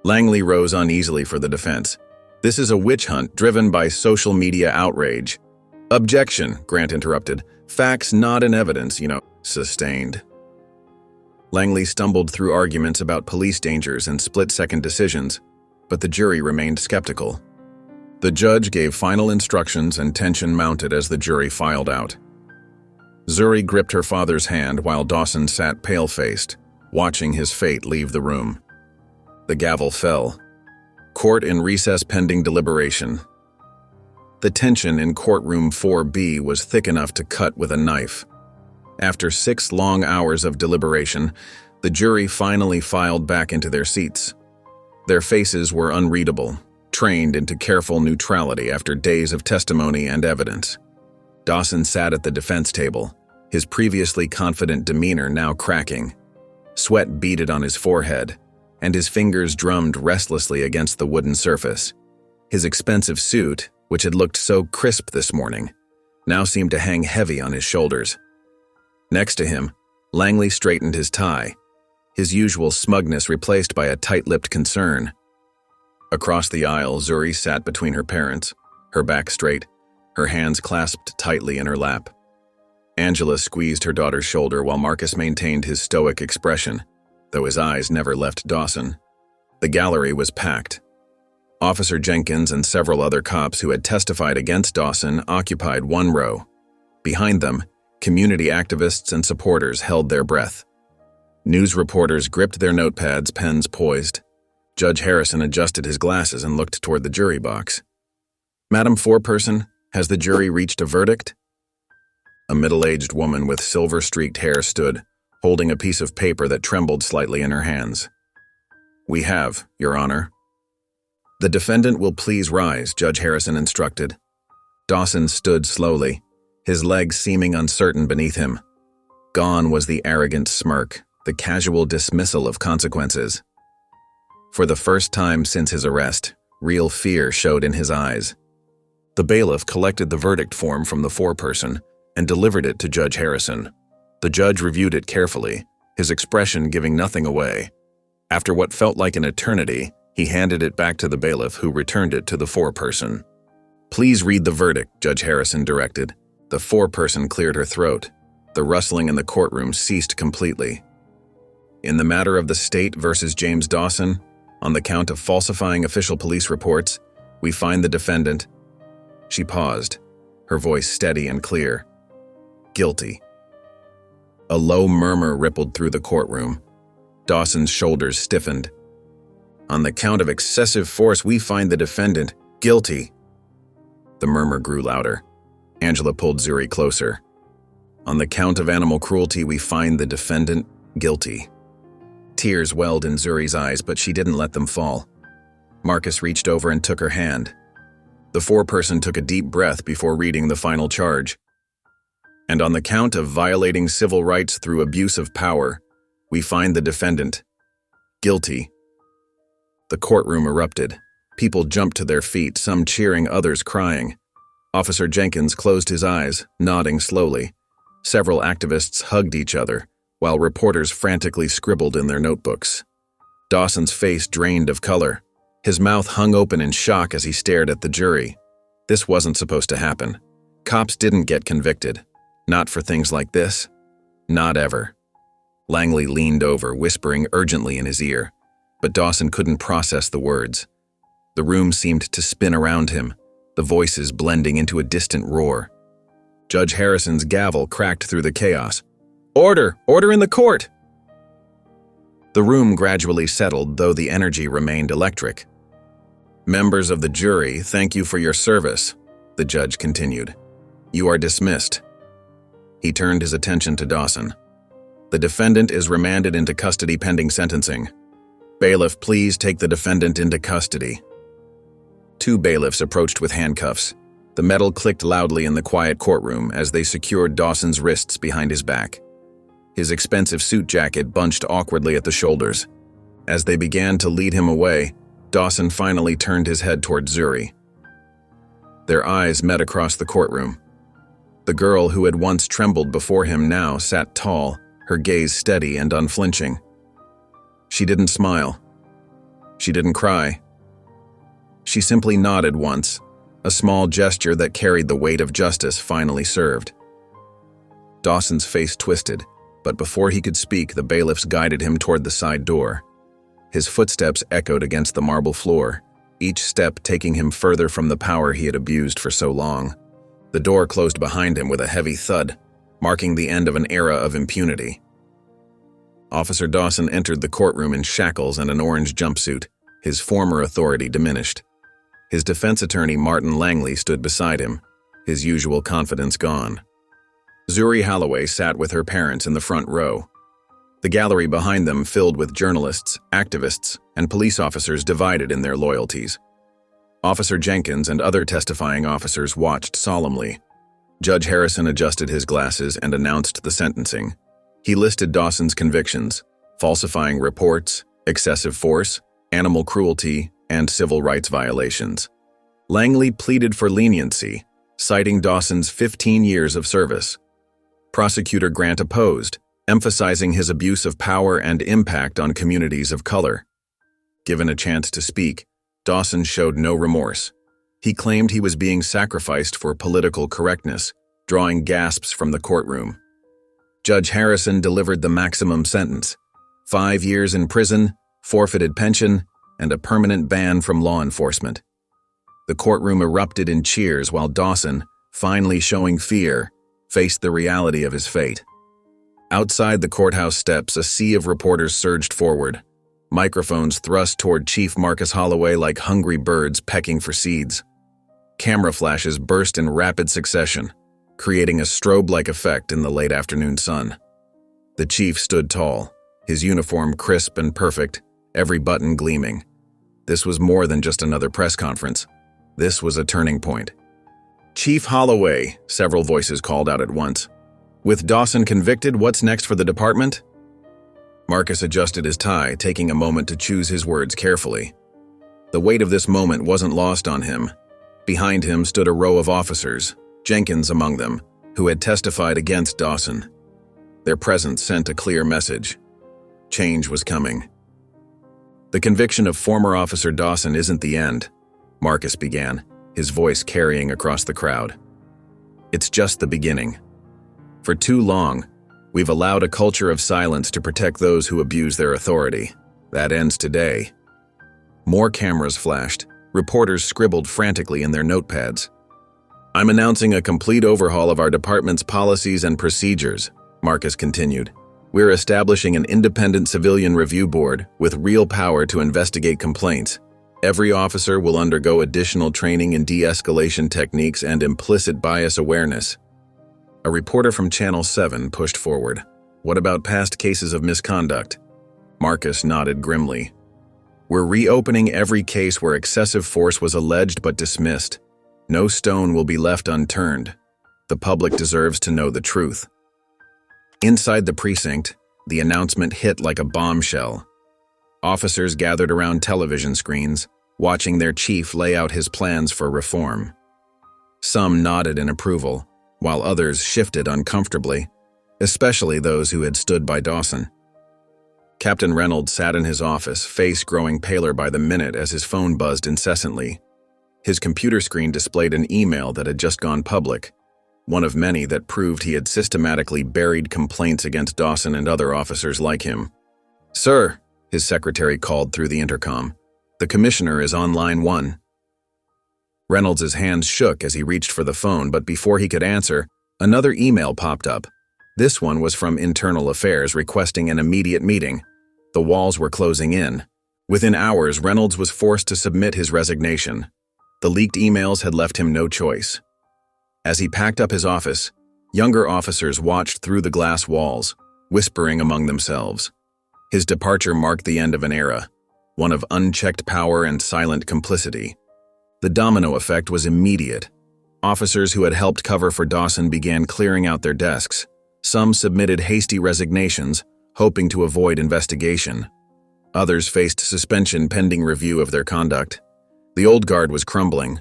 Langley rose uneasily for the defense. "This is a witch hunt driven by social media outrage." "Objection," Grant interrupted. "Facts not in evidence, sustained." Langley stumbled through arguments about police dangers and split-second decisions, but the jury remained skeptical. The judge gave final instructions and tension mounted as the jury filed out. Zuri gripped her father's hand while Dawson sat pale-faced, watching his fate leave the room. The gavel fell. Court in recess pending deliberation. The tension in courtroom 4B was thick enough to cut with a knife. After 6 long hours of deliberation, the jury finally filed back into their seats. Their faces were unreadable, trained into careful neutrality after days of testimony and evidence. Dawson sat at the defense table, his previously confident demeanor now cracking. Sweat beaded on his forehead, and his fingers drummed restlessly against the wooden surface. His expensive suit, which had looked so crisp this morning, now seemed to hang heavy on his shoulders. Next to him, Langley straightened his tie, his usual smugness replaced by a tight-lipped concern. Across the aisle, Zuri sat between her parents, her back straight, her hands clasped tightly in her lap. Angela squeezed her daughter's shoulder while Marcus maintained his stoic expression, though his eyes never left Dawson. The gallery was packed. Officer Jenkins and several other cops who had testified against Dawson occupied one row. Behind them, community activists and supporters held their breath. News reporters gripped their notepads, pens poised. Judge Harrison adjusted his glasses and looked toward the jury box. "Madam Foreperson, has the jury reached a verdict?" A middle-aged woman with silver-streaked hair stood, holding a piece of paper that trembled slightly in her hands. "We have, Your Honor." "The defendant will please rise," Judge Harrison instructed. Dawson stood slowly, his legs seeming uncertain beneath him. Gone was the arrogant smirk, the casual dismissal of consequences. For the first time since his arrest, real fear showed in his eyes. The bailiff collected the verdict form from the foreperson and delivered it to Judge Harrison. The judge reviewed it carefully, his expression giving nothing away. After what felt like an eternity, he handed it back to the bailiff, who returned it to the foreperson. "Please read the verdict," Judge Harrison directed. The foreperson cleared her throat. The rustling in the courtroom ceased completely. "In the matter of the state versus James Dawson, on the count of falsifying official police reports, we find the defendant—" She paused, her voice steady and clear. "Guilty." A low murmur rippled through the courtroom. Dawson's shoulders stiffened. "On the count of excessive force, we find the defendant guilty." The murmur grew louder. Angela pulled Zuri closer. "On the count of animal cruelty, we find the defendant guilty." Tears welled in Zuri's eyes, but she didn't let them fall. Marcus reached over and took her hand. The foreperson took a deep breath before reading the final charge. "And on the count of violating civil rights through abuse of power, we find the defendant guilty." The courtroom erupted. People jumped to their feet, some cheering, others crying. Officer Jenkins closed his eyes, nodding slowly. Several activists hugged each other, while reporters frantically scribbled in their notebooks. Dawson's face drained of color. His mouth hung open in shock as he stared at the jury. This wasn't supposed to happen. Cops didn't get convicted. Not for things like this. Not ever. Langley leaned over, whispering urgently in his ear, but Dawson couldn't process the words. The room seemed to spin around him, the voices blending into a distant roar. Judge Harrison's gavel cracked through the chaos. "Order! Order in the court!" The room gradually settled, though the energy remained electric. "Members of the jury, thank you for your service," the judge continued. "You are dismissed." He turned his attention to Dawson. "The defendant is remanded into custody pending sentencing. Bailiff, please take the defendant into custody." Two bailiffs approached with handcuffs. The metal clicked loudly in the quiet courtroom as they secured Dawson's wrists behind his back. His expensive suit jacket bunched awkwardly at the shoulders. As they began to lead him away, Dawson finally turned his head toward Zuri. Their eyes met across the courtroom. The girl who had once trembled before him now sat tall, her gaze steady and unflinching. She didn't smile. She didn't cry. She simply nodded once, a small gesture that carried the weight of justice finally served. Dawson's face twisted, but before he could speak, the bailiffs guided him toward the side door. His footsteps echoed against the marble floor, each step taking him further from the power he had abused for so long. The door closed behind him with a heavy thud, marking the end of an era of impunity. Officer Dawson entered the courtroom in shackles and an orange jumpsuit, his former authority diminished. His defense attorney, Martin Langley, stood beside him, his usual confidence gone. Zuri Holloway sat with her parents in the front row. The gallery behind them filled with journalists, activists, and police officers divided in their loyalties. Officer Jenkins and other testifying officers watched solemnly. Judge Harrison adjusted his glasses and announced the sentencing. He listed Dawson's convictions: falsifying reports, excessive force, animal cruelty, and civil rights violations. Langley pleaded for leniency, citing Dawson's 15 years of service. Prosecutor Grant opposed, emphasizing his abuse of power and impact on communities of color. Given a chance to speak, Dawson showed no remorse. He claimed he was being sacrificed for political correctness, drawing gasps from the courtroom. Judge Harrison delivered the maximum sentence: 5 years in prison, forfeited pension, and a permanent ban from law enforcement. The courtroom erupted in cheers while Dawson, finally showing fear, faced the reality of his fate. Outside the courthouse steps, a sea of reporters surged forward, microphones thrust toward Chief Marcus Holloway like hungry birds pecking for seeds. Camera flashes burst in rapid succession. creating a strobe-like effect in the late afternoon sun. The chief stood tall, his uniform crisp and perfect, every button gleaming. This was more than just another press conference. This was a turning point. "Chief Holloway," several voices called out at once. "With Dawson convicted, what's next for the department?" Marcus adjusted his tie, taking a moment to choose his words carefully. The weight of this moment wasn't lost on him. Behind him stood a row of officers, Jenkins among them, who had testified against Dawson. Their presence sent a clear message. Change was coming. "The conviction of former Officer Dawson isn't the end," Marcus began, his voice carrying across the crowd. "It's just the beginning. For too long, we've allowed a culture of silence to protect those who abuse their authority. That ends today." More cameras flashed. Reporters scribbled frantically in their notepads. "I'm announcing a complete overhaul of our department's policies and procedures," Marcus continued. "We're establishing an independent civilian review board with real power to investigate complaints. Every officer will undergo additional training in de-escalation techniques and implicit bias awareness." A reporter from Channel 7 pushed forward. "What about past cases of misconduct?" Marcus nodded grimly. "We're reopening every case where excessive force was alleged but dismissed. No stone will be left unturned. The public deserves to know the truth." Inside the precinct, the announcement hit like a bombshell. Officers gathered around television screens, watching their chief lay out his plans for reform. Some nodded in approval, while others shifted uncomfortably, especially those who had stood by Dawson. Captain Reynolds sat in his office, face growing paler by the minute as his phone buzzed incessantly. His computer screen displayed an email that had just gone public, one of many that proved he had systematically buried complaints against Dawson and other officers like him. "Sir," his secretary called through the intercom, "the commissioner is on line 1. Reynolds' hands shook as he reached for the phone, but before he could answer, another email popped up. This one was from Internal Affairs requesting an immediate meeting. The walls were closing in. Within hours, Reynolds was forced to submit his resignation. The leaked emails had left him no choice. As he packed up his office, younger officers watched through the glass walls, whispering among themselves. His departure marked the end of an era, one of unchecked power and silent complicity. The domino effect was immediate. Officers who had helped cover for Dawson began clearing out their desks. Some submitted hasty resignations, hoping to avoid investigation. Others faced suspension pending review of their conduct. The old guard was crumbling.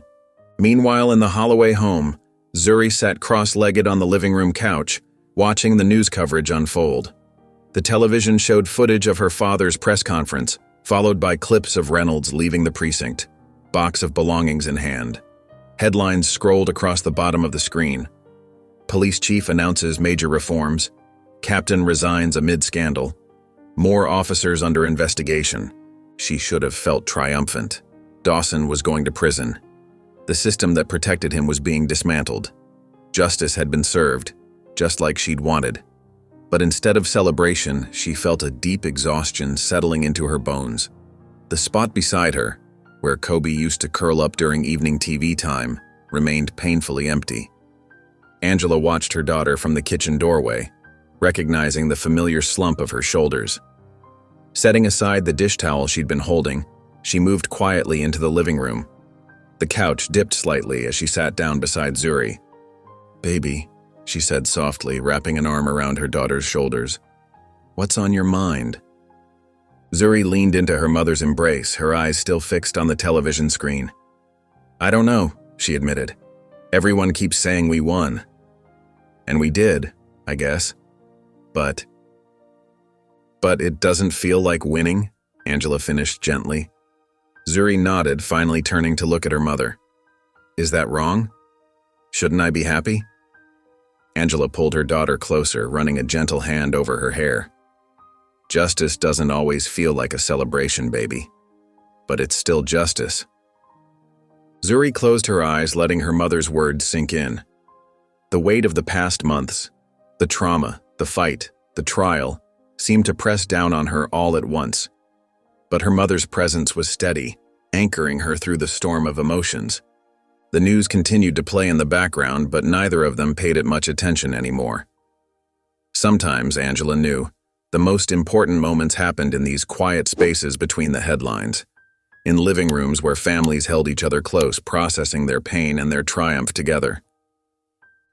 Meanwhile, in the Holloway home, Zuri sat cross-legged on the living room couch, watching the news coverage unfold. The television showed footage of her father's press conference, followed by clips of Reynolds leaving the precinct, box of belongings in hand. Headlines scrolled across the bottom of the screen. Police chief announces major reforms. Captain resigns amid scandal. More officers under investigation. She should have felt triumphant. Dawson was going to prison. The system that protected him was being dismantled. Justice had been served, just like she'd wanted. But instead of celebration, she felt a deep exhaustion settling into her bones. The spot beside her, where Kobe used to curl up during evening TV time, remained painfully empty. Angela watched her daughter from the kitchen doorway, recognizing the familiar slump of her shoulders. Setting aside the dish towel she'd been holding, she moved quietly into the living room. The couch dipped slightly as she sat down beside Zuri. "Baby," she said softly, wrapping an arm around her daughter's shoulders. "What's on your mind?" Zuri leaned into her mother's embrace, her eyes still fixed on the television screen. "I don't know," she admitted. "Everyone keeps saying we won. And we did, I guess. But it doesn't feel like winning," Angela finished gently. Zuri nodded, finally turning to look at her mother. "Is that wrong? Shouldn't I be happy?" Angela pulled her daughter closer, running a gentle hand over her hair. "Justice doesn't always feel like a celebration, baby. But it's still justice." Zuri closed her eyes, letting her mother's words sink in. The weight of the past months, the trauma, the fight, the trial, seemed to press down on her all at once. But her mother's presence was steady, anchoring her through the storm of emotions. The news continued to play in the background, but neither of them paid it much attention anymore. Sometimes, Angela knew, the most important moments happened in these quiet spaces between the headlines, in living rooms where families held each other close, processing their pain and their triumph together.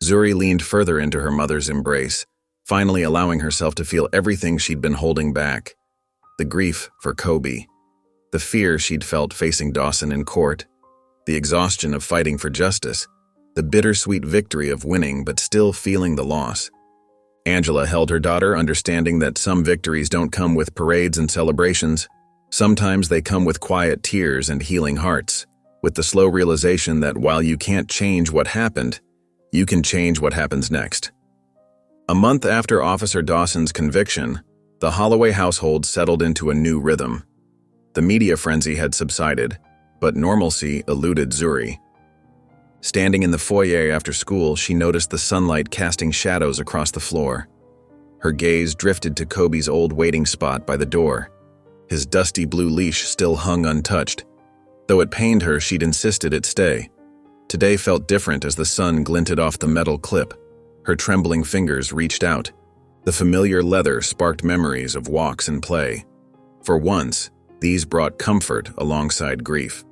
Zuri leaned further into her mother's embrace, finally allowing herself to feel everything she'd been holding back. The grief for Kobe, the fear she'd felt facing Dawson in court, the exhaustion of fighting for justice, the bittersweet victory of winning but still feeling the loss. Angela held her daughter, understanding that some victories don't come with parades and celebrations. Sometimes they come with quiet tears and healing hearts, with the slow realization that while you can't change what happened, you can change what happens next. A month after Officer Dawson's conviction, the Holloway household settled into a new rhythm. The media frenzy had subsided, but normalcy eluded Zuri. Standing in the foyer after school, she noticed the sunlight casting shadows across the floor. Her gaze drifted to Kobe's old waiting spot by the door. His dusty blue leash still hung untouched. Though it pained her, she'd insisted it stay. Today felt different as the sun glinted off the metal clip. Her trembling fingers reached out. The familiar leather sparked memories of walks and play. For once, these brought comfort alongside grief.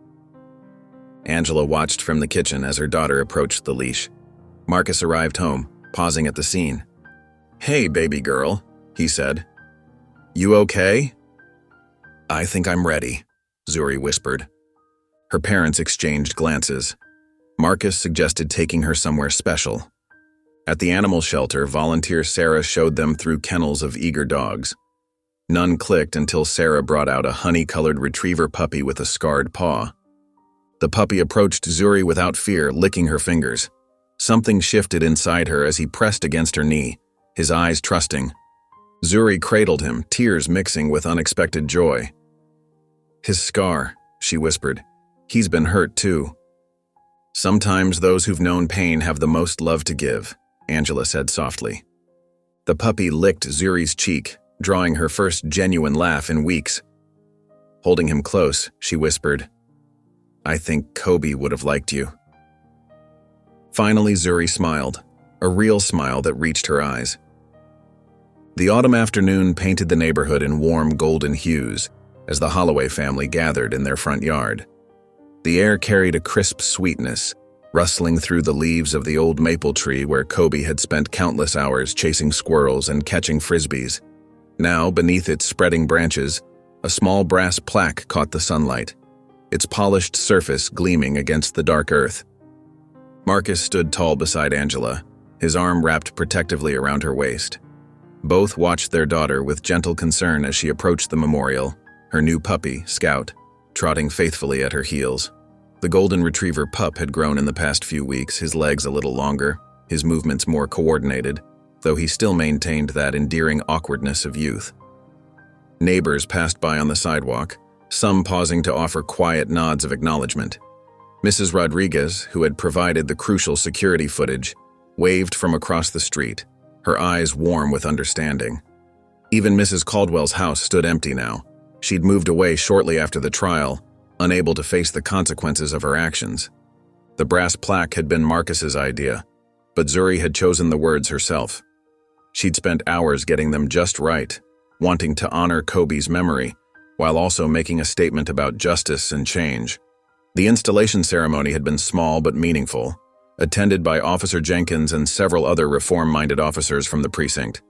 Angela watched from the kitchen as her daughter approached the leash. Marcus arrived home, pausing at the scene. "Hey, baby girl," he said. "You okay?" "I think I'm ready," Zuri whispered. Her parents exchanged glances. Marcus suggested taking her somewhere special. At the animal shelter, volunteer Sarah showed them through kennels of eager dogs. None clicked until Sarah brought out a honey-colored retriever puppy with a scarred paw. The puppy approached Zuri without fear, licking her fingers. Something shifted inside her as he pressed against her knee, his eyes trusting. Zuri cradled him, tears mixing with unexpected joy. "His scar," she whispered. "He's been hurt too." "Sometimes those who've known pain have the most love to give," Angela said softly. The puppy licked Zuri's cheek, drawing her first genuine laugh in weeks. Holding him close, she whispered, "I think Kobe would have liked you." Finally, Zuri smiled, a real smile that reached her eyes. The autumn afternoon painted the neighborhood in warm golden hues as the Holloway family gathered in their front yard. The air carried a crisp sweetness, rustling through the leaves of the old maple tree where Kobe had spent countless hours chasing squirrels and catching frisbees. Now, beneath its spreading branches, a small brass plaque caught the sunlight, its polished surface gleaming against the dark earth. Marcus stood tall beside Angela, his arm wrapped protectively around her waist. Both watched their daughter with gentle concern as she approached the memorial, her new puppy, Scout, trotting faithfully at her heels. The golden retriever pup had grown in the past few weeks, his legs a little longer, his movements more coordinated, though he still maintained that endearing awkwardness of youth. Neighbors passed by on the sidewalk, some pausing to offer quiet nods of acknowledgement. Mrs. Rodriguez, who had provided the crucial security footage, waved from across the street, her eyes warm with understanding. Even Mrs. Caldwell's house stood empty now. She'd moved away shortly after the trial, unable to face the consequences of her actions. The brass plaque had been Marcus's idea, but Zuri had chosen the words herself. She'd spent hours getting them just right, wanting to honor Kobe's memory, while also making a statement about justice and change. The installation ceremony had been small but meaningful, attended by Officer Jenkins and several other reform-minded officers from the precinct.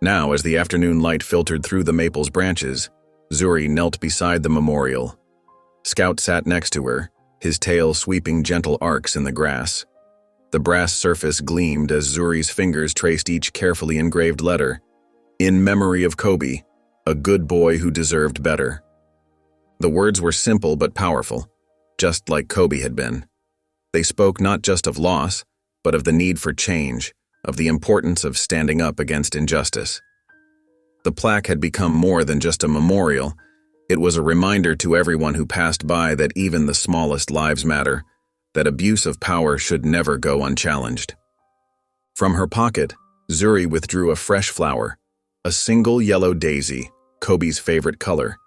Now, as the afternoon light filtered through the maple's branches, Zuri knelt beside the memorial. Scout sat next to her, his tail sweeping gentle arcs in the grass. The brass surface gleamed as Zuri's fingers traced each carefully engraved letter. "In memory of Kobe, a good boy who deserved better." The words were simple but powerful, just like Kobe had been. They spoke not just of loss, but of the need for change, of the importance of standing up against injustice. The plaque had become more than just a memorial. It was a reminder to everyone who passed by that even the smallest lives matter, that abuse of power should never go unchallenged. From her pocket, Zuri withdrew a fresh flower, a single yellow daisy, Kobe's favorite color.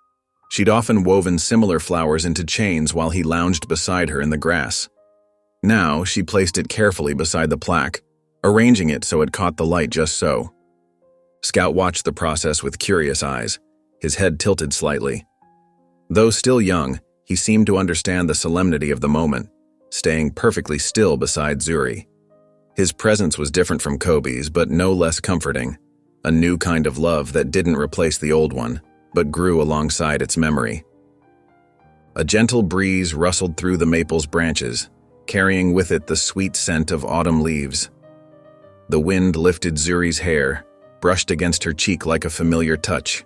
She'd often woven similar flowers into chains while he lounged beside her in the grass. Now, she placed it carefully beside the plaque, arranging it so it caught the light just so. Scout watched the process with curious eyes, his head tilted slightly. Though still young, he seemed to understand the solemnity of the moment, staying perfectly still beside Zuri. His presence was different from Kobe's, but no less comforting, a new kind of love that didn't replace the old one, but grew alongside its memory. A gentle breeze rustled through the maple's branches, carrying with it the sweet scent of autumn leaves. The wind lifted Zuri's hair, brushed against her cheek like a familiar touch.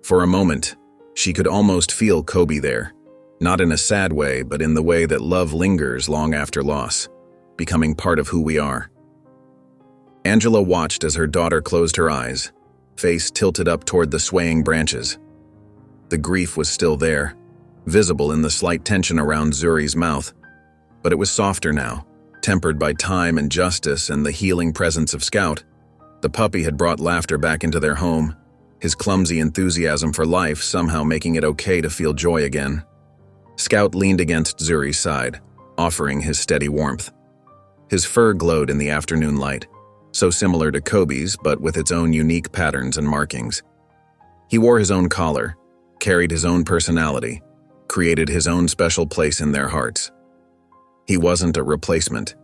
For a moment, she could almost feel Kobe there, not in a sad way, but in the way that love lingers long after loss, becoming part of who we are. Angela watched as her daughter closed her eyes, face tilted up toward the swaying branches. The grief was still there, visible in the slight tension around Zuri's mouth, but it was softer now, tempered by time and justice and the healing presence of Scout. The puppy had brought laughter back into their home, his clumsy enthusiasm for life somehow making it okay to feel joy again. Scout leaned against Zuri's side, offering his steady warmth. His fur glowed in the afternoon light, so similar to Kobe's but with its own unique patterns and markings. He wore his own collar, carried his own personality, created his own special place in their hearts. He wasn't a replacement.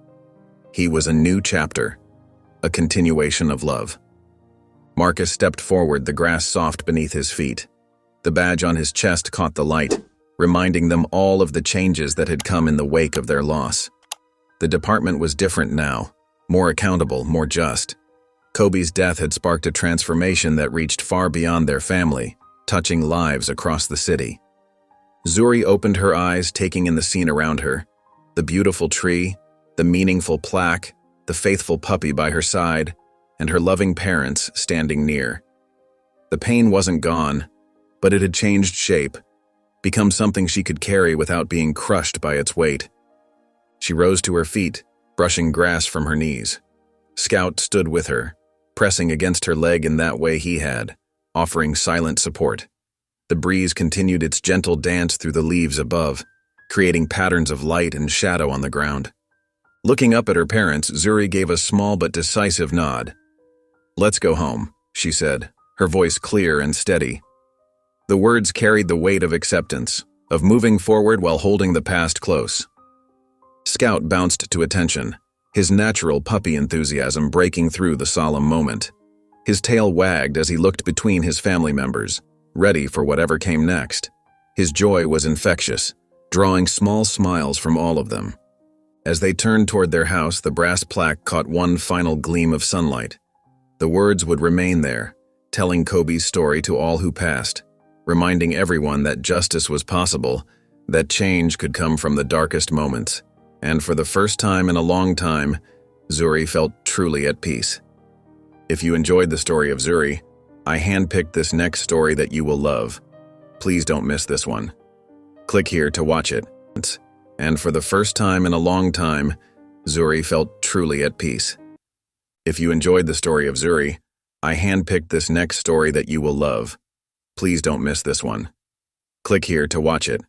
He was a new chapter, a continuation of love. Marcus stepped forward, the grass soft beneath his feet. The badge on his chest caught the light, reminding them all of the changes that had come in the wake of their loss. The department was different now, more accountable, more just. Kobe's death had sparked a transformation that reached far beyond their family, touching lives across the city. Zuri opened her eyes, taking in the scene around her. The beautiful tree, the meaningful plaque, the faithful puppy by her side, and her loving parents standing near. The pain wasn't gone, but it had changed shape, become something she could carry without being crushed by its weight. She rose to her feet, brushing grass from her knees. Scout stood with her, pressing against her leg in that way he had, offering silent support. The breeze continued its gentle dance through the leaves above, creating patterns of light and shadow on the ground. Looking up at her parents, Zuri gave a small but decisive nod. "Let's go home," she said, her voice clear and steady. The words carried the weight of acceptance, of moving forward while holding the past close. Scout bounced to attention, his natural puppy enthusiasm breaking through the solemn moment. His tail wagged as he looked between his family members, ready for whatever came next. His joy was infectious, drawing small smiles from all of them. As they turned toward their house, the brass plaque caught one final gleam of sunlight. The words would remain there, telling Kobe's story to all who passed, reminding everyone that justice was possible, that change could come from the darkest moments. And for the first time in a long time, Zuri felt truly at peace. If you enjoyed the story of Zuri, I handpicked this next story that you will love. Please don't miss this one. Click here to watch it. And for the first time in a long time, Zuri felt truly at peace. If you enjoyed the story of Zuri, I handpicked this next story that you will love. Please don't miss this one. Click here to watch it.